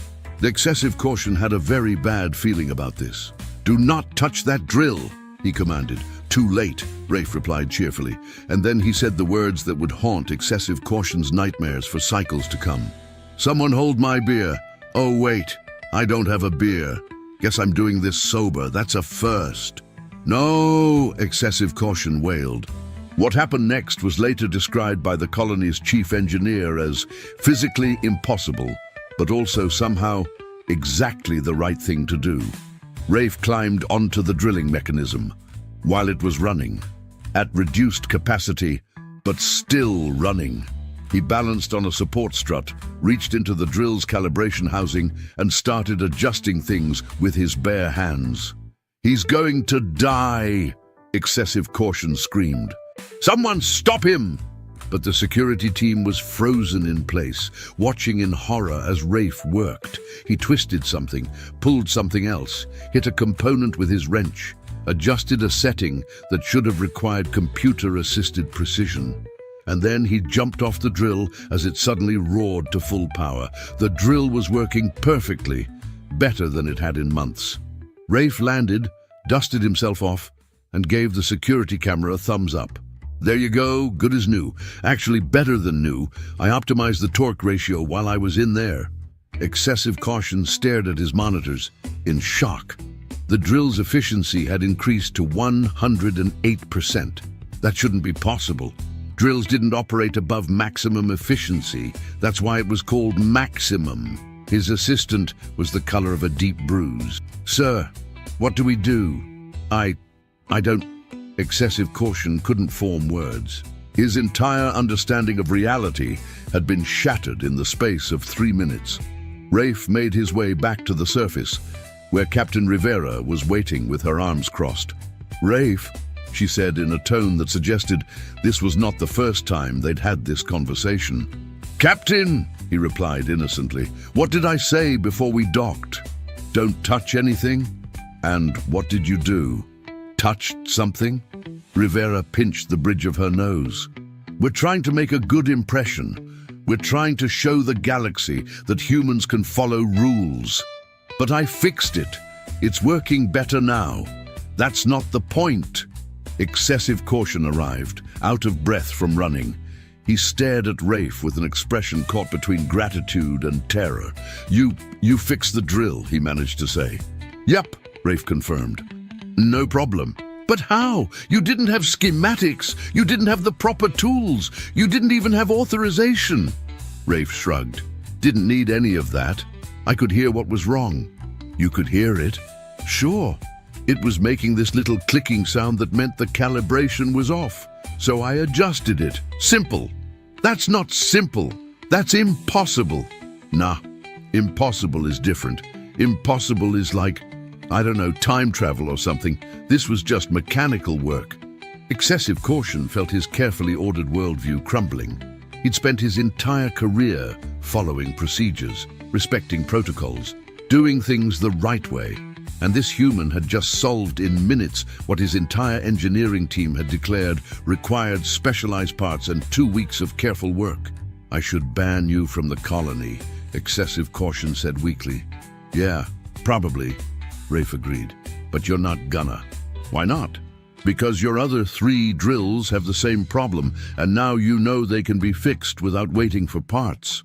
The excessive caution had a very bad feeling about this. "Do not touch that drill," he commanded. "Too late," Rafe replied cheerfully, and then he said the words that would haunt excessive caution's nightmares for cycles to come. "Someone hold my beer. Oh wait, I don't have a beer. Guess I'm doing this sober. That's a first." "No," excessive caution wailed. What happened next was later described by the colony's chief engineer as physically impossible, but also somehow exactly the right thing to do. Rafe climbed onto the drilling mechanism while it was running, at reduced capacity, but still running. He balanced on a support strut, reached into the drill's calibration housing, and started adjusting things with his bare hands. "He's going to die!" excessive caution screamed. "Someone stop him!" But the security team was frozen in place, watching in horror as Rafe worked. He twisted something, pulled something else, hit a component with his wrench, adjusted a setting that should have required computer-assisted precision. And then he jumped off the drill as it suddenly roared to full power. The drill was working perfectly, better than it had in months. Rafe landed, dusted himself off, and gave the security camera a thumbs up. "There you go, good as new. Actually better than new. I optimized the torque ratio while I was in there." Excessive caution stared at his monitors in shock. The drill's efficiency had increased to 108%. That shouldn't be possible. Drills didn't operate above maximum efficiency. That's why it was called maximum. His assistant was the color of a deep bruise. "Sir, what do we do?" I don't... Excessive caution couldn't form words. His entire understanding of reality had been shattered in the space of 3 minutes. Rafe made his way back to the surface, where Captain Rivera was waiting with her arms crossed. "Rafe," she said in a tone that suggested this was not the first time they'd had this conversation. "Captain," he replied innocently, "what did I say before we docked? Don't touch anything? And what did you do? Touched something?" Rivera pinched the bridge of her nose. "We're trying to make a good impression. We're trying to show the galaxy that humans can follow rules. But I fixed it. It's working better now. That's not the point." Excessive caution arrived, out of breath from running. He stared at Rafe with an expression caught between gratitude and terror. You fixed the drill," he managed to say. "Yep," Rafe confirmed. "No problem." "But how? You didn't have schematics. You didn't have the proper tools. You didn't even have authorization." Rafe shrugged. "Didn't need any of that. I could hear what was wrong." "You could hear it?" "Sure. It was making this little clicking sound that meant the calibration was off. So I adjusted it. Simple." "That's not simple. That's impossible." "Nah, impossible is different. Impossible is like, I don't know, time travel or something. This was just mechanical work." Excessive caution felt his carefully ordered worldview crumbling. He'd spent his entire career following procedures, respecting protocols, doing things the right way. And this human had just solved in minutes what his entire engineering team had declared required specialized parts and 2 weeks of careful work. "I should ban you from the colony," excessive caution said weakly. "Yeah, probably," Rafe agreed. "But you're not gonna." "Why not?" "Because your other 3 drills have the same problem, and now you know they can be fixed without waiting for parts."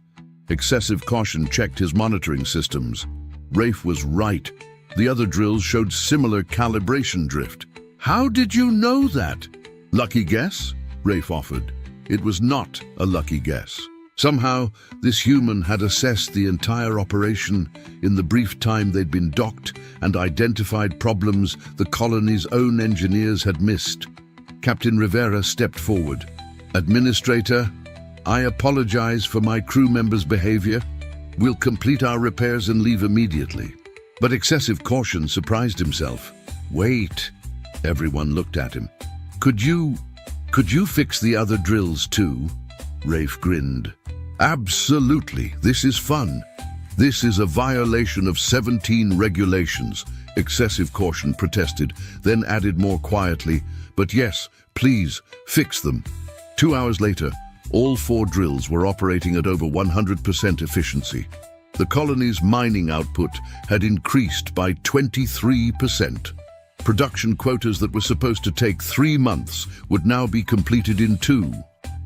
Excessive caution checked his monitoring systems. Rafe was right. The other drills showed similar calibration drift. "How did you know that?" "Lucky guess?" Rafe offered. It was not a lucky guess. Somehow, this human had assessed the entire operation in the brief time they'd been docked and identified problems the colony's own engineers had missed. Captain Rivera stepped forward. "Administrator, I apologize for my crew members' behavior. We'll complete our repairs and leave immediately." But excessive caution surprised himself. "Wait." Everyone looked at him. Could you fix the other drills too?" Rafe grinned. "Absolutely. This is fun. This is a violation of 17 regulations," excessive caution protested, then added more quietly, "But yes, Please, fix them. 2 hours later, all 4 drills were operating at over 100% efficiency. The colony's mining output had increased by 23%. Production quotas that were supposed to take 3 months would now be completed in 2.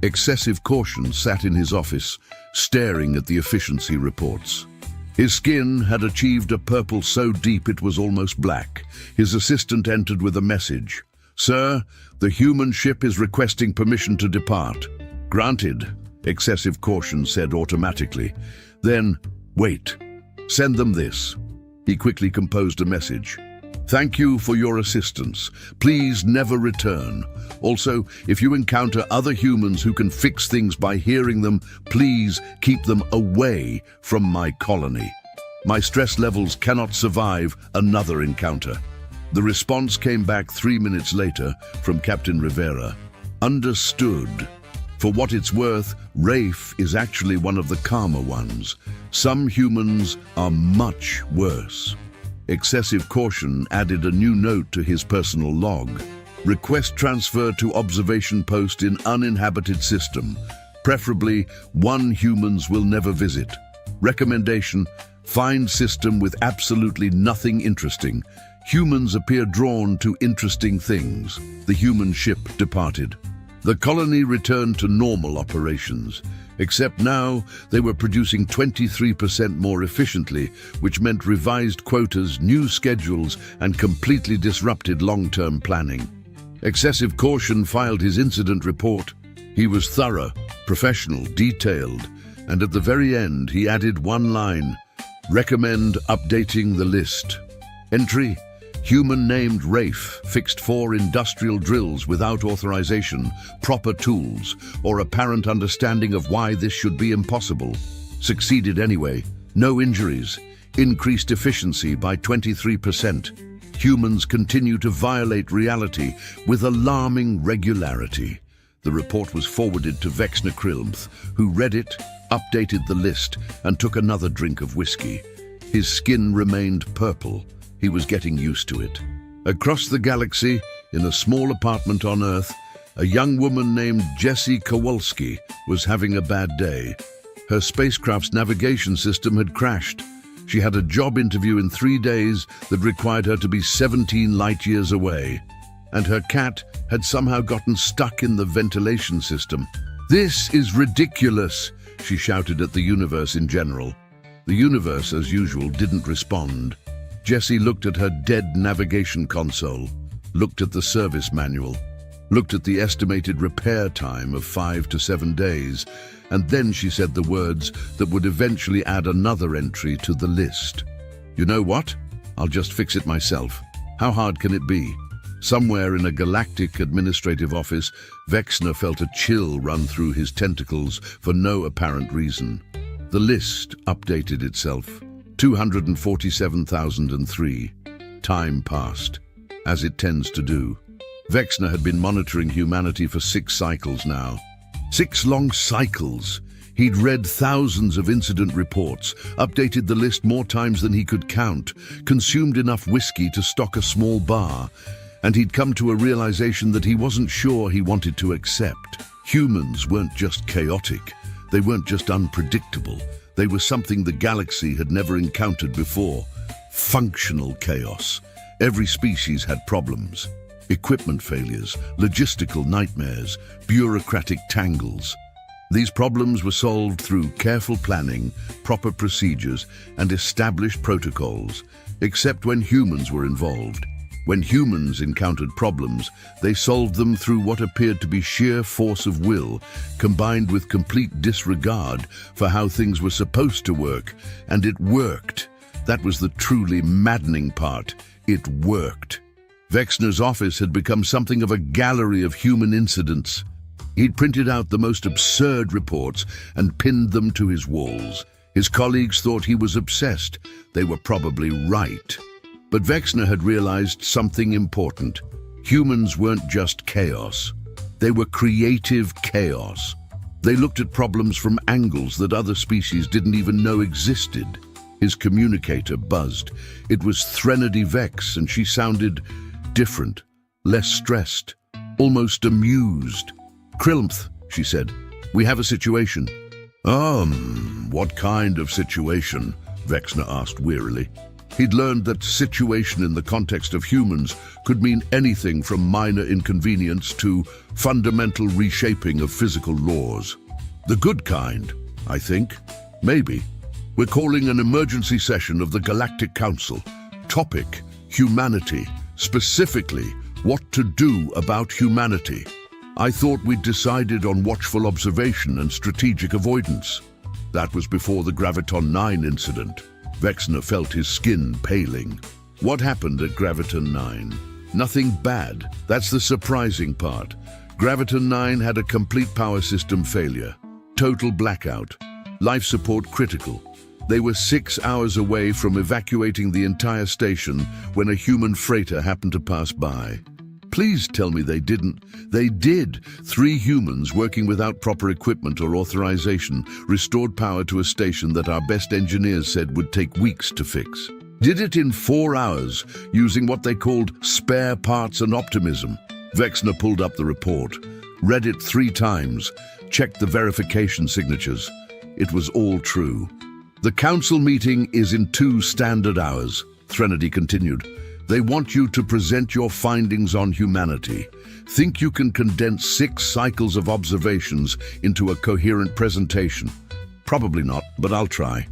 Excessive Caution sat in his office, staring at the efficiency reports. His skin had achieved a purple so deep it was almost black. His assistant entered with a message. "Sir, the human ship is requesting permission to depart." "Granted," Excessive Caution said automatically. Then, "Wait, send them this." He quickly composed a message. "Thank you for your assistance. Please never return. Also, if you encounter other humans who can fix things by hearing them, please keep them away from my colony. My stress levels cannot survive another encounter." The response came back 3 minutes later from Captain Rivera. "Understood. For what it's worth, Rafe is actually one of the calmer ones. Some humans are much worse." Excessive Caution added a new note to his personal log. "Request transfer to observation post in uninhabited system. Preferably, 1 humans will never visit. Recommendation, find system with absolutely nothing interesting. Humans appear drawn to interesting things." The human ship departed. The colony returned to normal operations, except now they were producing 23% more efficiently, which meant revised quotas, new schedules, and completely disrupted long-term planning. Excessive Caution filed his incident report. He was thorough, professional, detailed, and at the very end he added one line: "Recommend updating the list. Entry: Human named Rafe fixed 4 industrial drills without authorization, proper tools, or apparent understanding of why this should be impossible. Succeeded anyway. No injuries. Increased efficiency by 23%. Humans continue to violate reality with alarming regularity." The report was forwarded to Vexner Krillmth, who read it, updated the list, and took another drink of whiskey. His skin remained purple. He was getting used to it. Across the galaxy, in a small apartment on Earth, a young woman named Jessie Kowalski was having a bad day. Her spacecraft's navigation system had crashed. She had a job interview in 3 days that required her to be 17 light years away. And her cat had somehow gotten stuck in the ventilation system. "This is ridiculous," she shouted at the universe in general. The universe, as usual, didn't respond. Jessie looked at her dead navigation console, looked at the service manual, looked at the estimated repair time of 5 to 7 days, and then she said the words that would eventually add another entry to the list. "You know what? I'll just fix it myself. How hard can it be?" Somewhere in a galactic administrative office, Vexner felt a chill run through his tentacles for no apparent reason. The list updated itself. 247,003. Time passed, as it tends to do. Vexner had been monitoring humanity for 6 cycles now. 6 long cycles. He'd read thousands of incident reports, updated the list more times than he could count, consumed enough whiskey to stock a small bar, and he'd come to a realization that he wasn't sure he wanted to accept. Humans weren't just chaotic. They weren't just unpredictable. They were something the galaxy had never encountered before. Functional chaos. Every species had problems. Equipment failures, logistical nightmares, bureaucratic tangles. These problems were solved through careful planning, proper procedures, and established protocols, except when humans were involved. When humans encountered problems, they solved them through what appeared to be sheer force of will, combined with complete disregard for how things were supposed to work. And it worked. That was the truly maddening part. It worked. Vexner's office had become something of a gallery of human incidents. He'd printed out the most absurd reports and pinned them to his walls. His colleagues thought he was obsessed. They were probably right. But Vexner had realized something important. Humans weren't just chaos. They were creative chaos. They looked at problems from angles that other species didn't even know existed. His communicator buzzed. It was Threnody Vex, and she sounded different, less stressed, almost amused. "Krilmth," she said, "we have a situation." What kind of situation?" Vexner asked wearily. He'd learned that situation in the context of humans could mean anything from minor inconvenience to fundamental reshaping of physical laws. "The good kind, I think. Maybe. We're calling an emergency session of the Galactic Council. Topic: humanity. Specifically, what to do about humanity. I thought we'd decided on watchful observation and strategic avoidance." That was before the Graviton 9 incident. Vexner felt his skin paling. What happened at Graviton 9? Nothing bad. That's the surprising part. Graviton 9 had a complete power system failure. Total blackout. Life support critical. They were 6 hours away from evacuating the entire station when a human freighter happened to pass by. Please tell me they didn't. They did. 3 humans working without proper equipment or authorization restored power to a station that our best engineers said would take weeks to fix. Did it in 4 hours, using what they called spare parts and optimism. Vexner pulled up the report, read it 3 times, checked the verification signatures. It was all true. "The council meeting is in 2 standard hours," Threnody continued. "They want you to present your findings on humanity. Think you can condense 6 cycles of observations into a coherent presentation?" "Probably not, but I'll try."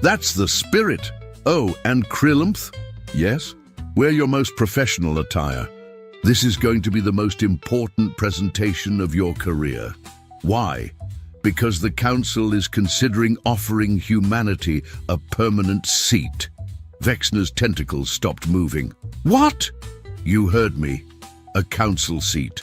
"That's the spirit!" "Oh, and Krilmth?" "Yes?" "Wear your most professional attire. This is going to be the most important presentation of your career." "Why?" "Because the council is considering offering humanity a permanent seat." Vexner's tentacles stopped moving. "What?" "You heard me. A council seat.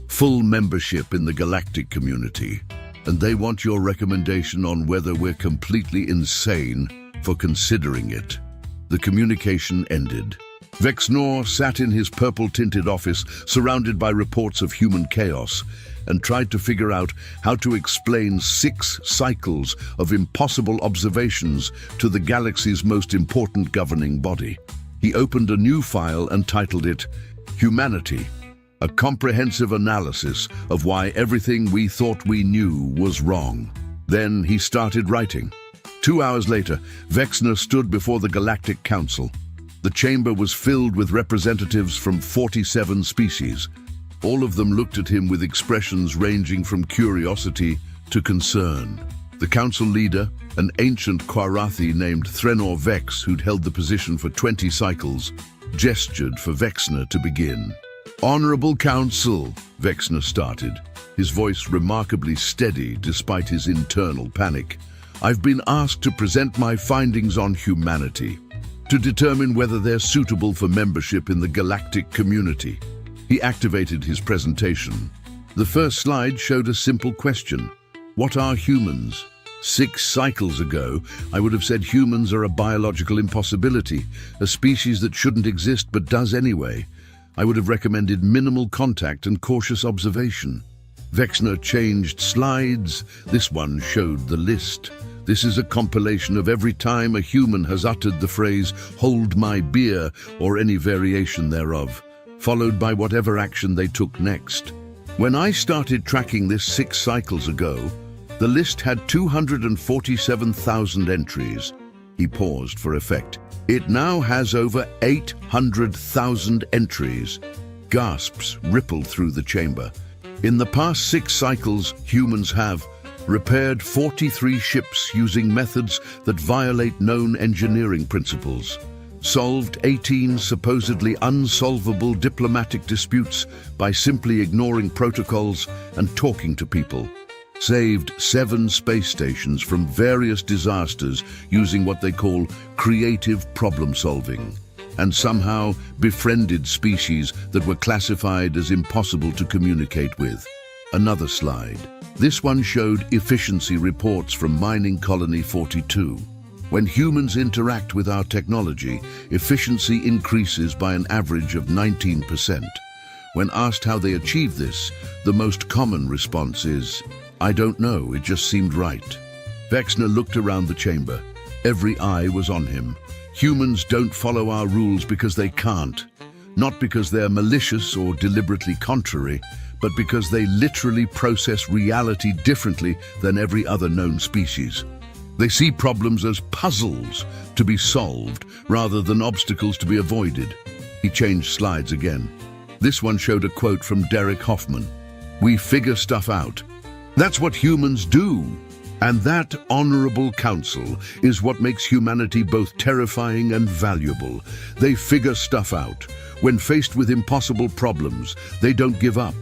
Full membership in the galactic community. And they want your recommendation on whether we're completely insane for considering it." The communication ended. Vexnor sat in his purple-tinted office, surrounded by reports of human chaos, and tried to figure out how to explain 6 cycles of impossible observations to the galaxy's most important governing body. He opened a new file and titled it Humanity, a comprehensive analysis of why everything we thought we knew was wrong. Then he started writing. 2 hours later, Vexner stood before the Galactic Council. The chamber was filled with representatives from 47 species. All of them looked at him with expressions ranging from curiosity to concern. The council leader, an ancient Kwarathi named Threnor Vex, who'd held the position for 20 cycles, gestured for Vexner to begin. "Honorable Council," Vexner started, his voice remarkably steady despite his internal panic. "I've been asked to present my findings on humanity, to determine whether they're suitable for membership in the galactic community." He activated his presentation. The first slide showed a simple question. What are humans? 6 cycles ago, I would have said humans are a biological impossibility, a species that shouldn't exist but does anyway. I would have recommended minimal contact and cautious observation. Vexner changed slides. This one showed the list. This is a compilation of every time a human has uttered the phrase, "hold my beer," or any variation thereof, followed by whatever action they took next. When I started tracking this 6 cycles ago, the list had 247,000 entries. He paused for effect. It now has over 800,000 entries. Gasps rippled through the chamber. In the past 6 cycles, humans have repaired 43 ships using methods that violate known engineering principles, solved 18 supposedly unsolvable diplomatic disputes by simply ignoring protocols and talking to people, saved 7 space stations from various disasters using what they call creative problem solving, and somehow befriended species that were classified as impossible to communicate with. Another slide. This one showed efficiency reports from Mining Colony 42. When humans interact with our technology, efficiency increases by an average of 19%. When asked how they achieve this, the most common response is, "I don't know, it just seemed right." Vexner looked around the chamber. Every eye was on him. Humans don't follow our rules because they can't. not because they're malicious or deliberately contrary, but because they literally process reality differently than every other known species. They see problems as puzzles to be solved rather than obstacles to be avoided. He changed slides again. This one showed a quote from Derek Hoffman. "We figure stuff out. That's what humans do." And that honorable counsel is what makes humanity both terrifying and valuable. They figure stuff out. When faced with impossible problems, they don't give up.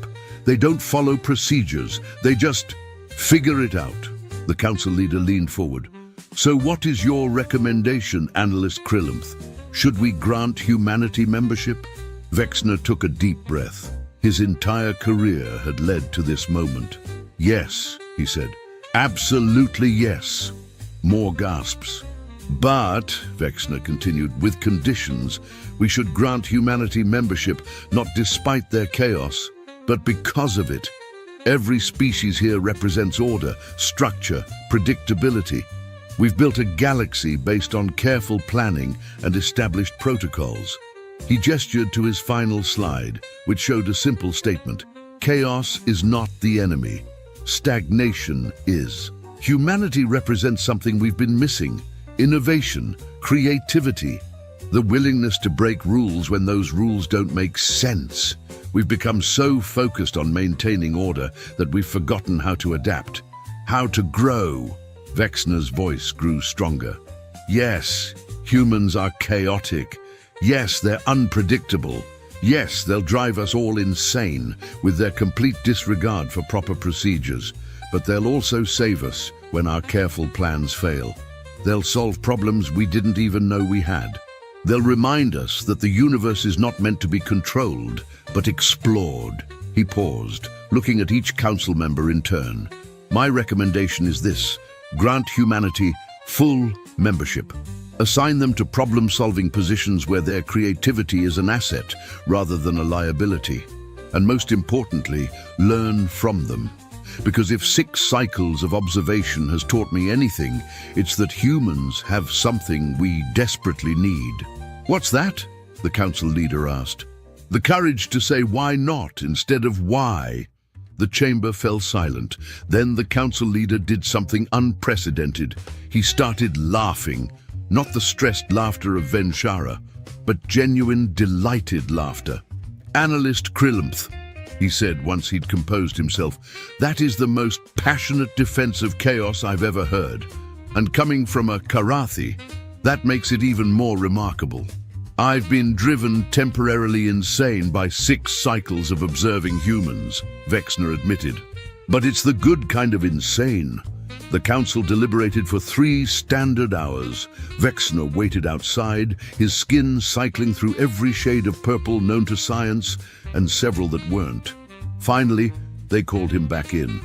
They don't follow procedures. They just figure it out. The council leader leaned forward. "So what is your recommendation, Analyst Krillinth? Should we grant humanity membership?" Vexner took a deep breath. His entire career had led to this moment. "Yes," he said. "Absolutely yes." More gasps. "But," Vexner continued, "with conditions. We should grant humanity membership not despite their chaos, but because of it. Every species here represents order, structure, predictability. We've built a galaxy based on careful planning and established protocols." He gestured to his final slide, which showed a simple statement. Chaos is not the enemy. Stagnation is. Humanity represents something we've been missing: innovation, creativity, the willingness to break rules when those rules don't make sense. We've become so focused on maintaining order that we've forgotten how to adapt, how to grow. Vexner's voice grew stronger. "Yes, humans are chaotic. Yes, they're unpredictable. Yes, they'll drive us all insane with their complete disregard for proper procedures, but they'll also save us when our careful plans fail. They'll solve problems we didn't even know we had. They'll remind us that the universe is not meant to be controlled, but explored." He paused, looking at each council member in turn. "My recommendation is this: grant humanity full membership. Assign them to problem-solving positions where their creativity is an asset rather than a liability. And most importantly, learn from them. Because if 6 cycles of observation has taught me anything, it's that humans have something we desperately need." "What's that?" the council leader asked. "The courage to say why not instead of why." The chamber fell silent. Then the council leader did something unprecedented. He started laughing. Not the stressed laughter of Venshara, but genuine, delighted laughter. "Analyst Krillinth," he said once he'd composed himself, "that is the most passionate defense of chaos I've ever heard. And coming from a Karathi, that makes it even more remarkable. I've been driven temporarily insane by 6 cycles of observing humans," Vexner admitted. "But it's the good kind of insane." The council deliberated for 3 standard hours. Vexner waited outside, his skin cycling through every shade of purple known to science, and several that weren't. Finally, they called him back in.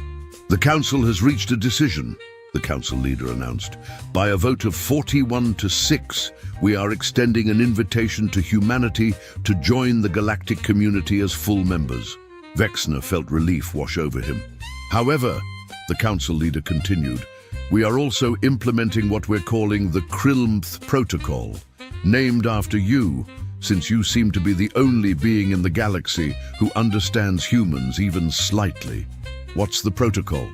"The council has reached a decision," the council leader announced. "By a vote of 41 to 6, we are extending an invitation to humanity to join the galactic community as full members." Vexner felt relief wash over him. "However," the council leader continued, "we are also implementing what we're calling the Krillinth Protocol, named after you, since you seem to be the only being in the galaxy who understands humans even slightly." "What's the protocol?"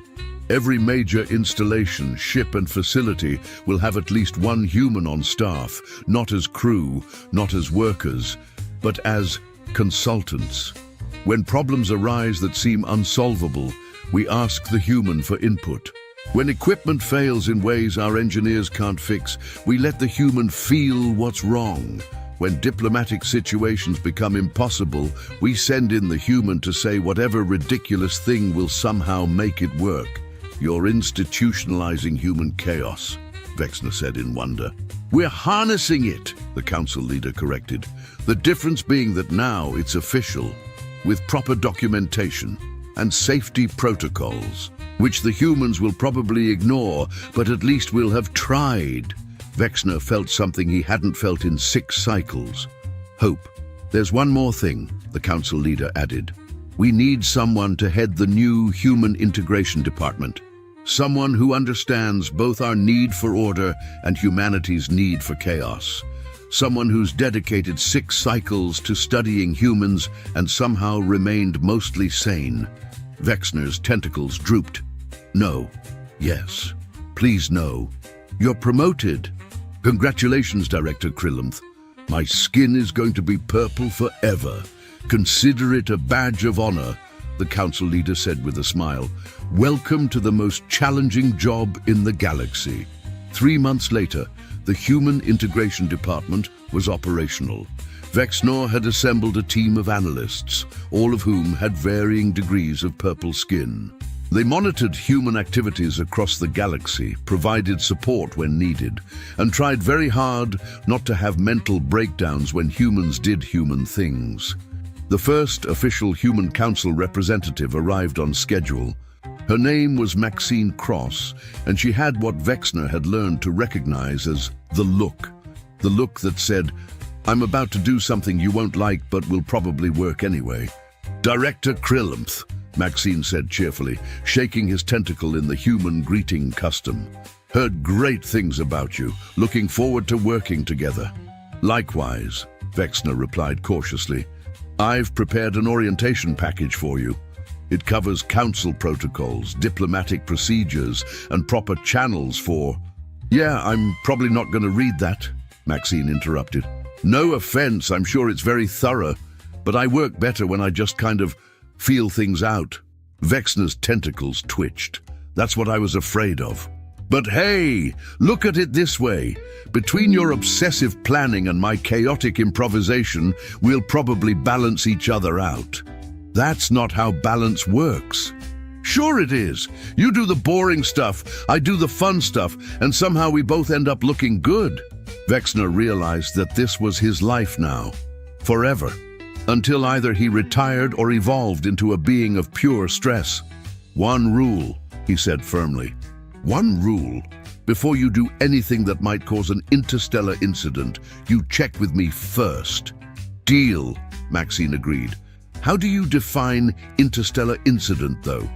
"Every major installation, ship and facility will have at least one human on staff, not as crew, not as workers, but as consultants. When problems arise that seem unsolvable, we ask the human for input. When equipment fails in ways our engineers can't fix, we let the human feel what's wrong. When diplomatic situations become impossible, we send in the human to say whatever ridiculous thing will somehow make it work." "You're institutionalizing human chaos," Vexner said in wonder. "We're harnessing it," the council leader corrected. "The difference being that now it's official, with proper documentation and safety protocols, which the humans will probably ignore, but at least we'll have tried." Vexner felt something he hadn't felt in 6 cycles. Hope. "There's one more thing," the council leader added. "We need someone to head the new Human Integration Department. Someone who understands both our need for order and humanity's need for chaos. someone who's dedicated 6 cycles to studying humans and somehow remained mostly sane. Vexner's tentacles drooped. No. Yes. Please no. You're promoted. Congratulations, Director Krillumth. My skin is going to be purple forever. Consider it a badge of honor, the council leader said with a smile. Welcome to the most challenging job in the galaxy. 3 months later, the Human Integration Department was operational. Vexnor had assembled a team of analysts, all of whom had varying degrees of purple skin. They monitored human activities across the galaxy, provided support when needed, and tried very hard not to have mental breakdowns when humans did human things. The first official Human Council representative arrived on schedule. Her name was Maxine Cross, and she had what Vexner had learned to recognize as the look that said, "I'm about to do something you won't like, but will probably work anyway." "Director Krillumth," Maxine said cheerfully, shaking his tentacle in the human greeting custom. "Heard great things about you. Looking forward to working together." "Likewise," Vexner replied cautiously. "I've prepared an orientation package for you. It covers council protocols, diplomatic procedures, and proper channels for—" "Yeah, I'm probably not going to read that," Maxine interrupted. "No offense, I'm sure it's very thorough, but I work better when I just kind of feel things out." Vexner's tentacles twitched. "That's what I was afraid of. But hey, look at it this way. Between your obsessive planning and my chaotic improvisation, we'll probably balance each other out." "That's not how balance works." "Sure it is. You do the boring stuff, I do the fun stuff, and somehow we both end up looking good." Vexner realized that this was his life now. Forever. Until either he retired or evolved into a being of pure stress. "One rule," he said firmly. "One rule. Before you do anything that might cause an interstellar incident, you check with me first." "Deal," Maxine agreed. "How do you define interstellar incident, though?"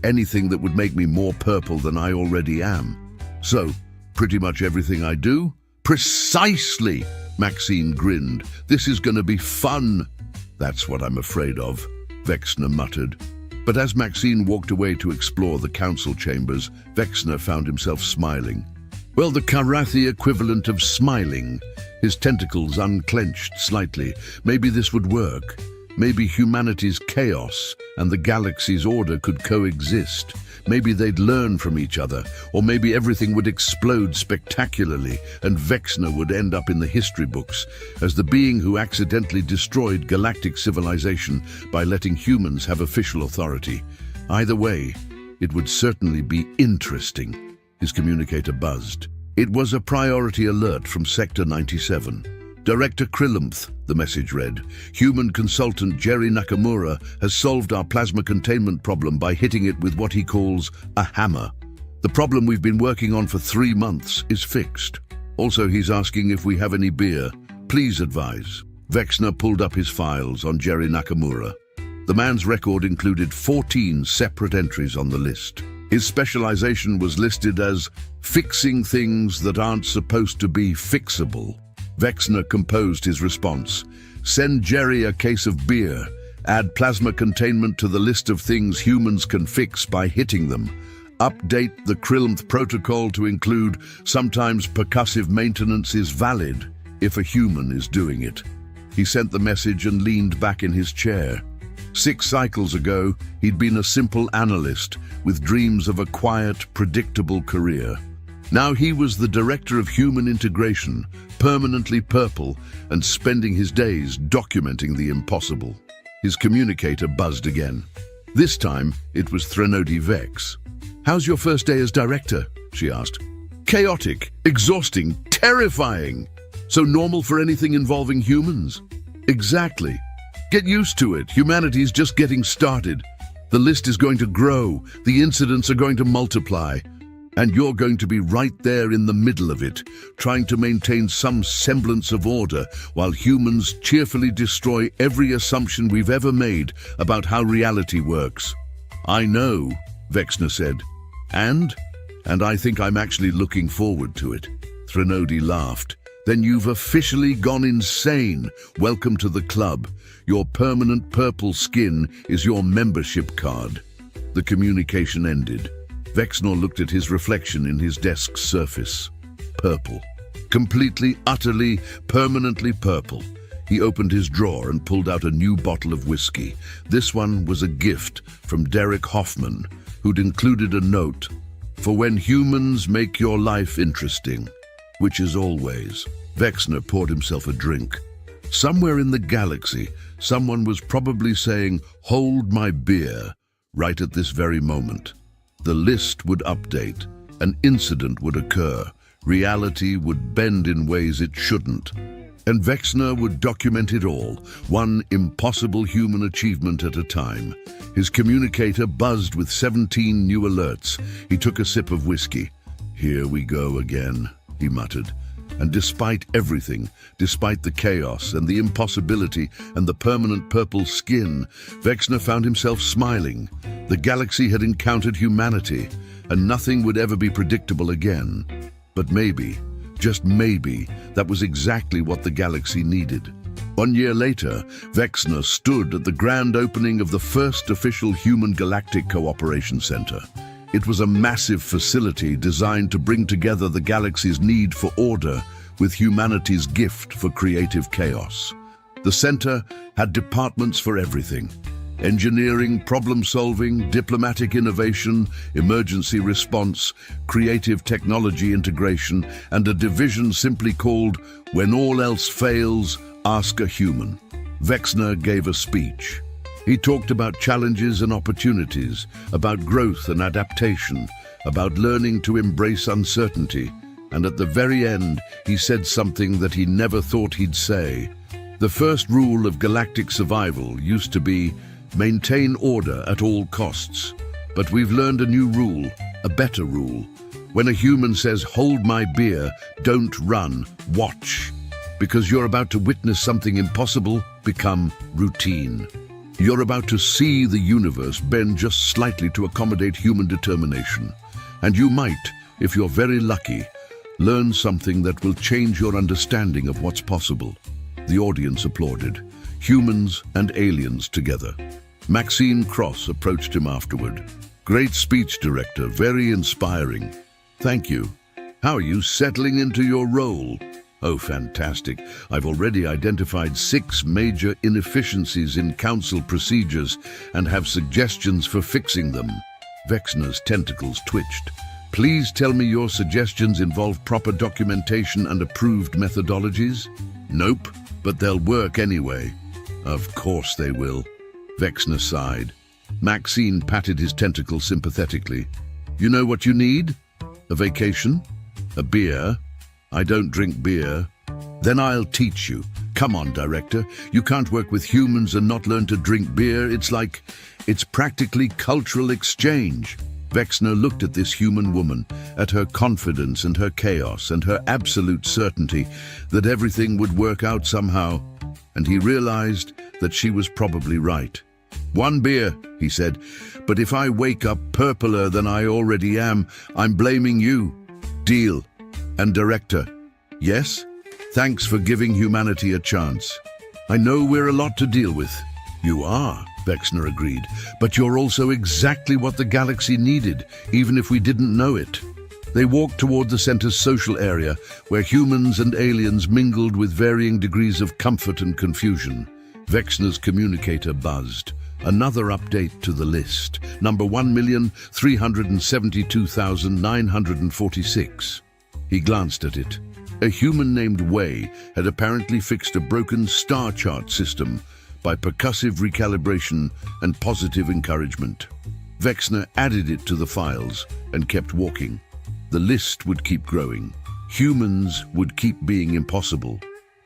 "Anything that would make me more purple than I already am." "So, pretty much everything I do?" "Precisely!" Maxine grinned. "This is going to be fun." "That's what I'm afraid of," Vexner muttered. But as Maxine walked away to explore the council chambers, Vexner found himself smiling. Well, the Karathi equivalent of smiling. His tentacles unclenched slightly. Maybe this would work. Maybe humanity's chaos and the galaxy's order could coexist. Maybe they'd learn from each other, or maybe everything would explode spectacularly and Vexner would end up in the history books as the being who accidentally destroyed galactic civilization by letting humans have official authority. Either way, it would certainly be interesting. His communicator buzzed. It was a priority alert from Sector 97. "Director Krillumth," the message read, "Human consultant Jerry Nakamura has solved our plasma containment problem by hitting it with what he calls a hammer. The problem we've been working on for 3 months is fixed. Also, he's asking if we have any beer. Please advise." Vexner pulled up his files on Jerry Nakamura. The man's record included 14 separate entries on the list. His specialization was listed as fixing things that aren't supposed to be fixable. Vexner composed his response. "Send Jerry a case of beer. Add plasma containment to the list of things humans can fix by hitting them. Update the Krillumth protocol to include sometimes percussive maintenance is valid if a human is doing it." He sent the message and leaned back in his chair. 6 cycles ago, he'd been a simple analyst with dreams of a quiet, predictable career. Now he was the director of human integration, permanently purple, and spending his days documenting the impossible. His communicator buzzed again. This time, it was Threnody Vex. "How's your first day as director?" she asked. "Chaotic, exhausting, terrifying. So normal for anything involving humans?" "Exactly. Get used to it. Humanity's just getting started. The list is going to grow. The incidents are going to multiply. And you're going to be right there in the middle of it, trying to maintain some semblance of order while humans cheerfully destroy every assumption we've ever made about how reality works." "I know," Vexner said. And I think I'm actually looking forward to it." Threnody laughed. Then you've officially gone insane. Welcome to the club. Your permanent purple skin is your membership card. The communication ended. Vexnor looked at his reflection in his desk's surface. Purple. Completely, utterly, permanently purple. He opened his drawer and pulled out a new bottle of whiskey. This one was a gift from Derek Hoffman, who'd included a note, "For when humans make your life interesting," which is always. Vexnor poured himself a drink. Somewhere in the galaxy, someone was probably saying, "Hold my beer," right at this very moment. The list would update. An incident would occur. Reality would bend in ways it shouldn't. And Vexnor would document it all, one impossible human achievement at a time. His communicator buzzed with 17 new alerts. He took a sip of whiskey. "Here we go again," he muttered. And despite everything, despite the chaos and the impossibility and the permanent purple skin, Vexnor found himself smiling. The galaxy had encountered humanity, and nothing would ever be predictable again. But maybe, just maybe, that was exactly what the galaxy needed. 1 year later, Vexnor stood at the grand opening of the first official Human Galactic Cooperation Center. It was a massive facility designed to bring together the galaxy's need for order with humanity's gift for creative chaos. The center had departments for everything: engineering, problem-solving, diplomatic innovation, emergency response, creative technology integration, and a division simply called "When All Else Fails, Ask a Human." Vexnor gave a speech. He talked about challenges and opportunities, about growth and adaptation, about learning to embrace uncertainty, and at the very end, he said something that he never thought he'd say. The first rule of galactic survival used to be, maintain order at all costs. But we've learned a new rule, a better rule. When a human says, "Hold my beer," don't run, watch. Because you're about to witness something impossible become routine. You're about to see the universe bend just slightly to accommodate human determination. And you might, if you're very lucky, learn something that will change your understanding of what's possible. The audience applauded, humans and aliens together. Maxine Cross approached him afterward. "Great speech, Director, very inspiring." "Thank you. How are you settling into your role?" "Oh, fantastic. I've already identified 6 major inefficiencies in council procedures and have suggestions for fixing them." Vexnor's tentacles twitched. "Please tell me your suggestions involve proper documentation and approved methodologies?" "Nope, but they'll work anyway." "Of course they will." Vexnor sighed. Maxine patted his tentacles sympathetically. "You know what you need? A vacation? A beer? I don't drink beer." "Then I'll teach you. Come on, Director. You can't work with humans and not learn to drink beer. It's practically cultural exchange." Vexnor looked at this human woman, at her confidence and her chaos and her absolute certainty that everything would work out somehow, and he realized that she was probably right. "1 beer," he said, "but if I wake up purpler than I already am, I'm blaming you." "Deal." "And Director." "Yes? Thanks for giving humanity a chance. I know we're a lot to deal with." "You are," Vexnor agreed, "but you're also exactly what the galaxy needed, even if we didn't know it." They walked toward the center's social area, where humans and aliens mingled with varying degrees of comfort and confusion. Vexnor's communicator buzzed. Another update to the list. Number 1,372,946. He glanced at it. A human named Wei had apparently fixed a broken star chart system by percussive recalibration and positive encouragement. Vexnor added it to the files and kept walking. The list would keep growing. Humans would keep being impossible,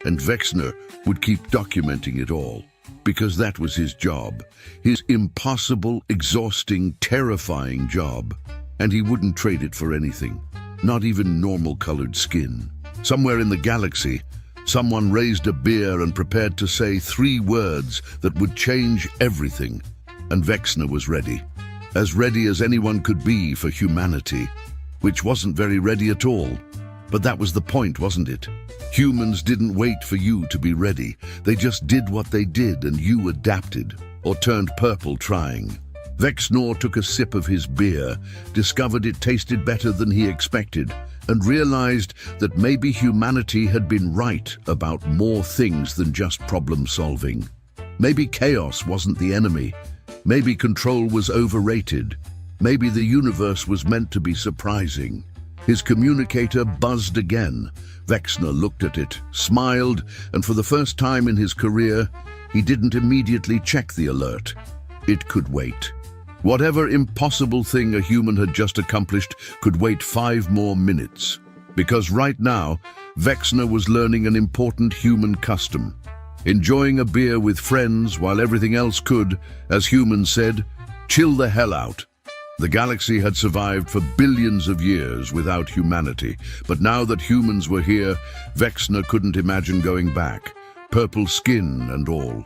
and Vexnor would keep documenting it all, because that was his job, his impossible, exhausting, terrifying job, and he wouldn't trade it for anything, not even normal-colored skin. Somewhere in the galaxy, someone raised a beer and prepared to say 3 words that would change everything, and Vexnor was ready. As ready as anyone could be for humanity, which wasn't very ready at all. But that was the point, wasn't it? Humans didn't wait for you to be ready. They just did what they did and you adapted, or turned purple trying. Vexnor took a sip of his beer, discovered it tasted better than he expected, and realized that maybe humanity had been right about more things than just problem solving. Maybe chaos wasn't the enemy. Maybe control was overrated. Maybe the universe was meant to be surprising. His communicator buzzed again. Vexnor looked at it, smiled, and for the first time in his career, he didn't immediately check the alert. It could wait. Whatever impossible thing a human had just accomplished could wait 5 more minutes. Because right now, Vexnor was learning an important human custom. Enjoying a beer with friends while everything else could, as humans said, chill the hell out. The galaxy had survived for billions of years without humanity, but now that humans were here, Vexnor couldn't imagine going back, purple skin and all.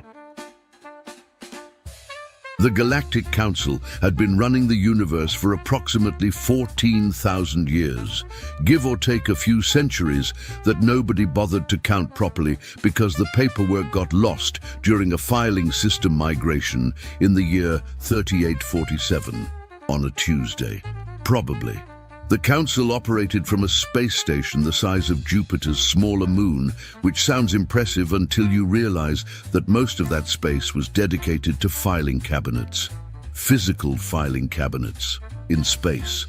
The Galactic Council had been running the universe for approximately 14,000 years, give or take a few centuries that nobody bothered to count properly because the paperwork got lost during a filing system migration in the year 3847, on a Tuesday. Probably. The Council operated from a space station the size of Jupiter's smaller moon, which sounds impressive until you realize that most of that space was dedicated to filing cabinets. Physical filing cabinets in space.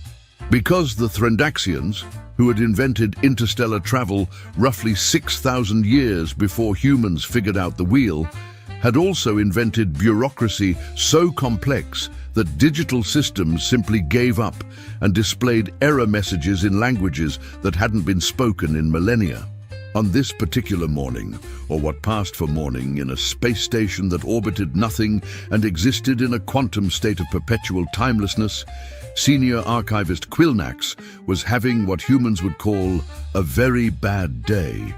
Because the Threndaxians, who had invented interstellar travel roughly 6,000 years before humans figured out the wheel, had also invented bureaucracy so complex that digital systems simply gave up and displayed error messages in languages that hadn't been spoken in millennia. On this particular morning, or what passed for morning, in a space station that orbited nothing and existed in a quantum state of perpetual timelessness, senior archivist Quilnax was having what humans would call a very bad day.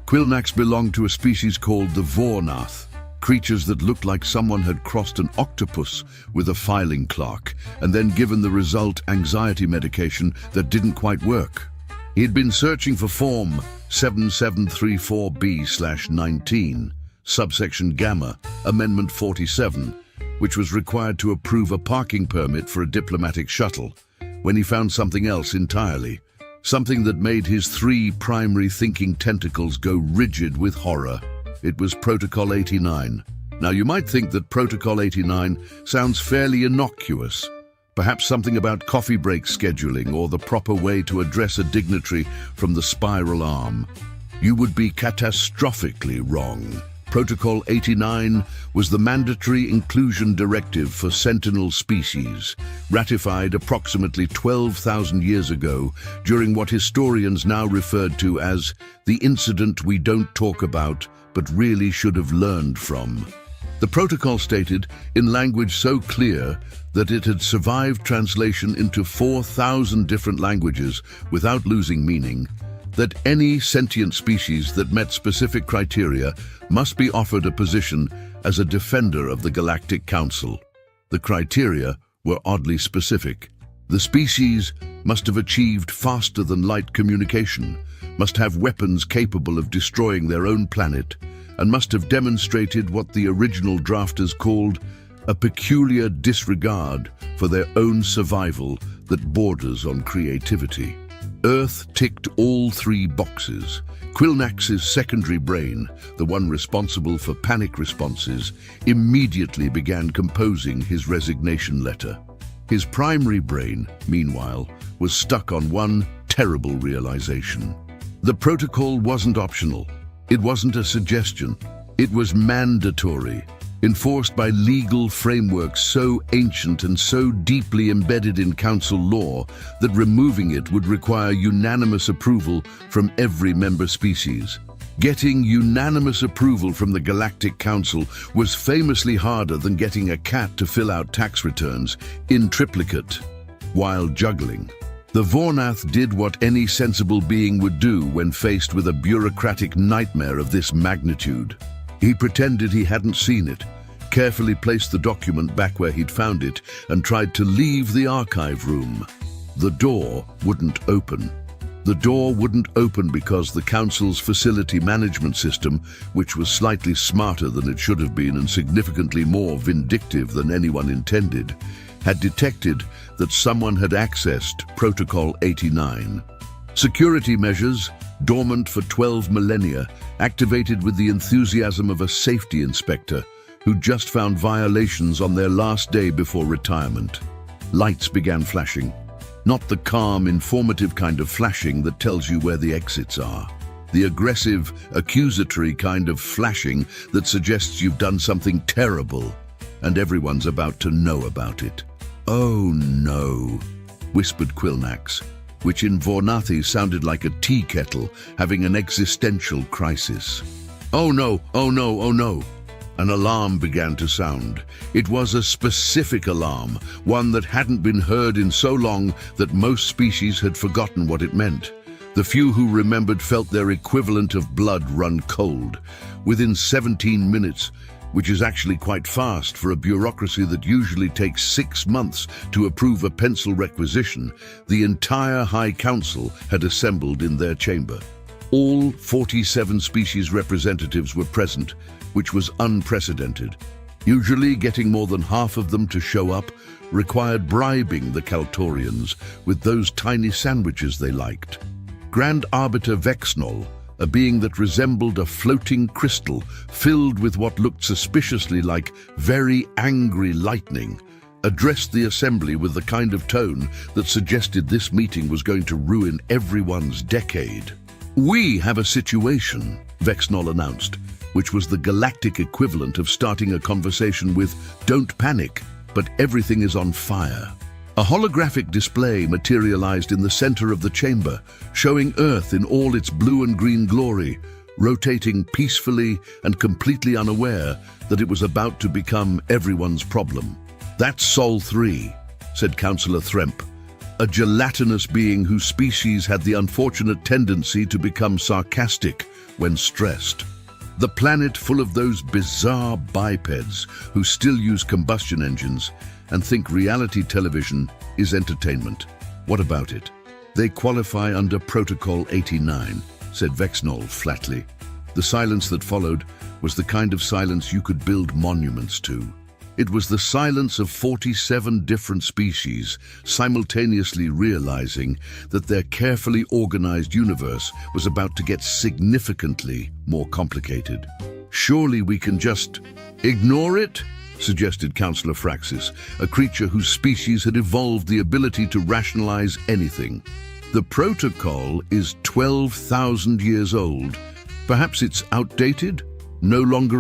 Quilnax belonged to a species called the Vornath, creatures that looked like someone had crossed an octopus with a filing clerk and then given the result anxiety medication that didn't quite work. He'd been searching for Form 7734B/19, subsection Gamma, Amendment 47, which was required to approve a parking permit for a diplomatic shuttle, when he found something else entirely, something that made his 3 primary thinking tentacles go rigid with horror. It was Protocol 89. Now, you might think that Protocol 89 sounds fairly innocuous. Perhaps something about coffee break scheduling or the proper way to address a dignitary from the spiral arm. You would be catastrophically wrong. Protocol 89 was the mandatory inclusion directive for sentinel species, ratified approximately 12,000 years ago during what historians now referred to as the incident we don't talk about but really should have learned from. The protocol stated, in language so clear that it had survived translation into 4,000 different languages without losing meaning, that any sentient species that met specific criteria must be offered a position as a defender of the Galactic Council. The criteria were oddly specific. The species must have achieved faster-than-light communication, must have weapons capable of destroying their own planet, and must have demonstrated what the original drafters called a peculiar disregard for their own survival that borders on creativity. Earth ticked all 3 boxes. Quilnax's secondary brain, the one responsible for panic responses, immediately began composing his resignation letter. His primary brain, meanwhile, was stuck on one terrible realization. The protocol wasn't optional. It wasn't a suggestion. It was mandatory, enforced by legal frameworks so ancient and so deeply embedded in council law that removing it would require unanimous approval from every member species. Getting unanimous approval from the Galactic Council was famously harder than getting a cat to fill out tax returns in triplicate while juggling. The Vornath did what any sensible being would do when faced with a bureaucratic nightmare of this magnitude. He pretended he hadn't seen it, carefully placed the document back where he'd found it, and tried to leave the archive room. The door wouldn't open. The door wouldn't open because the council's facility management system, which was slightly smarter than it should have been and significantly more vindictive than anyone intended, had detected that someone had accessed Protocol 89. Security measures, dormant for 12 millennia, activated with the enthusiasm of a safety inspector who just found violations on their last day before retirement. Lights began flashing. Not the calm, informative kind of flashing that tells you where the exits are. The aggressive, accusatory kind of flashing that suggests you've done something terrible and everyone's about to know about it. "Oh no," whispered Quilnax, which in Vornathi sounded like a tea kettle having an existential crisis. "Oh no, oh no, oh no." An alarm began to sound. It was a specific alarm, one that hadn't been heard in so long that most species had forgotten what it meant. The few who remembered felt their equivalent of blood run cold. Within 17 minutes, which is actually quite fast for a bureaucracy that usually takes 6 months to approve a pencil requisition, the entire High Council had assembled in their chamber. All 47 species representatives were present, which was unprecedented. Usually, getting more than half of them to show up required bribing the Kaltorians with those tiny sandwiches they liked. Grand Arbiter Vexnol, a being that resembled a floating crystal filled with what looked suspiciously like very angry lightning, addressed the assembly with the kind of tone that suggested this meeting was going to ruin everyone's decade. "We have a situation," Vexnol announced, which was the galactic equivalent of starting a conversation with "Don't panic, but everything is on fire." A holographic display materialized in the center of the chamber, showing Earth in all its blue and green glory, rotating peacefully and completely unaware that it was about to become everyone's problem. "That's Sol 3, said Councillor Thremp, a gelatinous being whose species had the unfortunate tendency to become sarcastic when stressed. The planet full of those bizarre bipeds who still use combustion engines and think reality television is entertainment. What about it? They qualify under Protocol 89, said Vexnol flatly. The silence that followed was the kind of silence you could build monuments to. It was the silence of 47 different species simultaneously realizing that their carefully organized universe was about to get significantly more complicated. "Surely we can just ignore it?" suggested Councillor Fraxis, a creature whose species had evolved the ability to rationalize anything. "The protocol is 12,000 years old. Perhaps it's outdated, no longer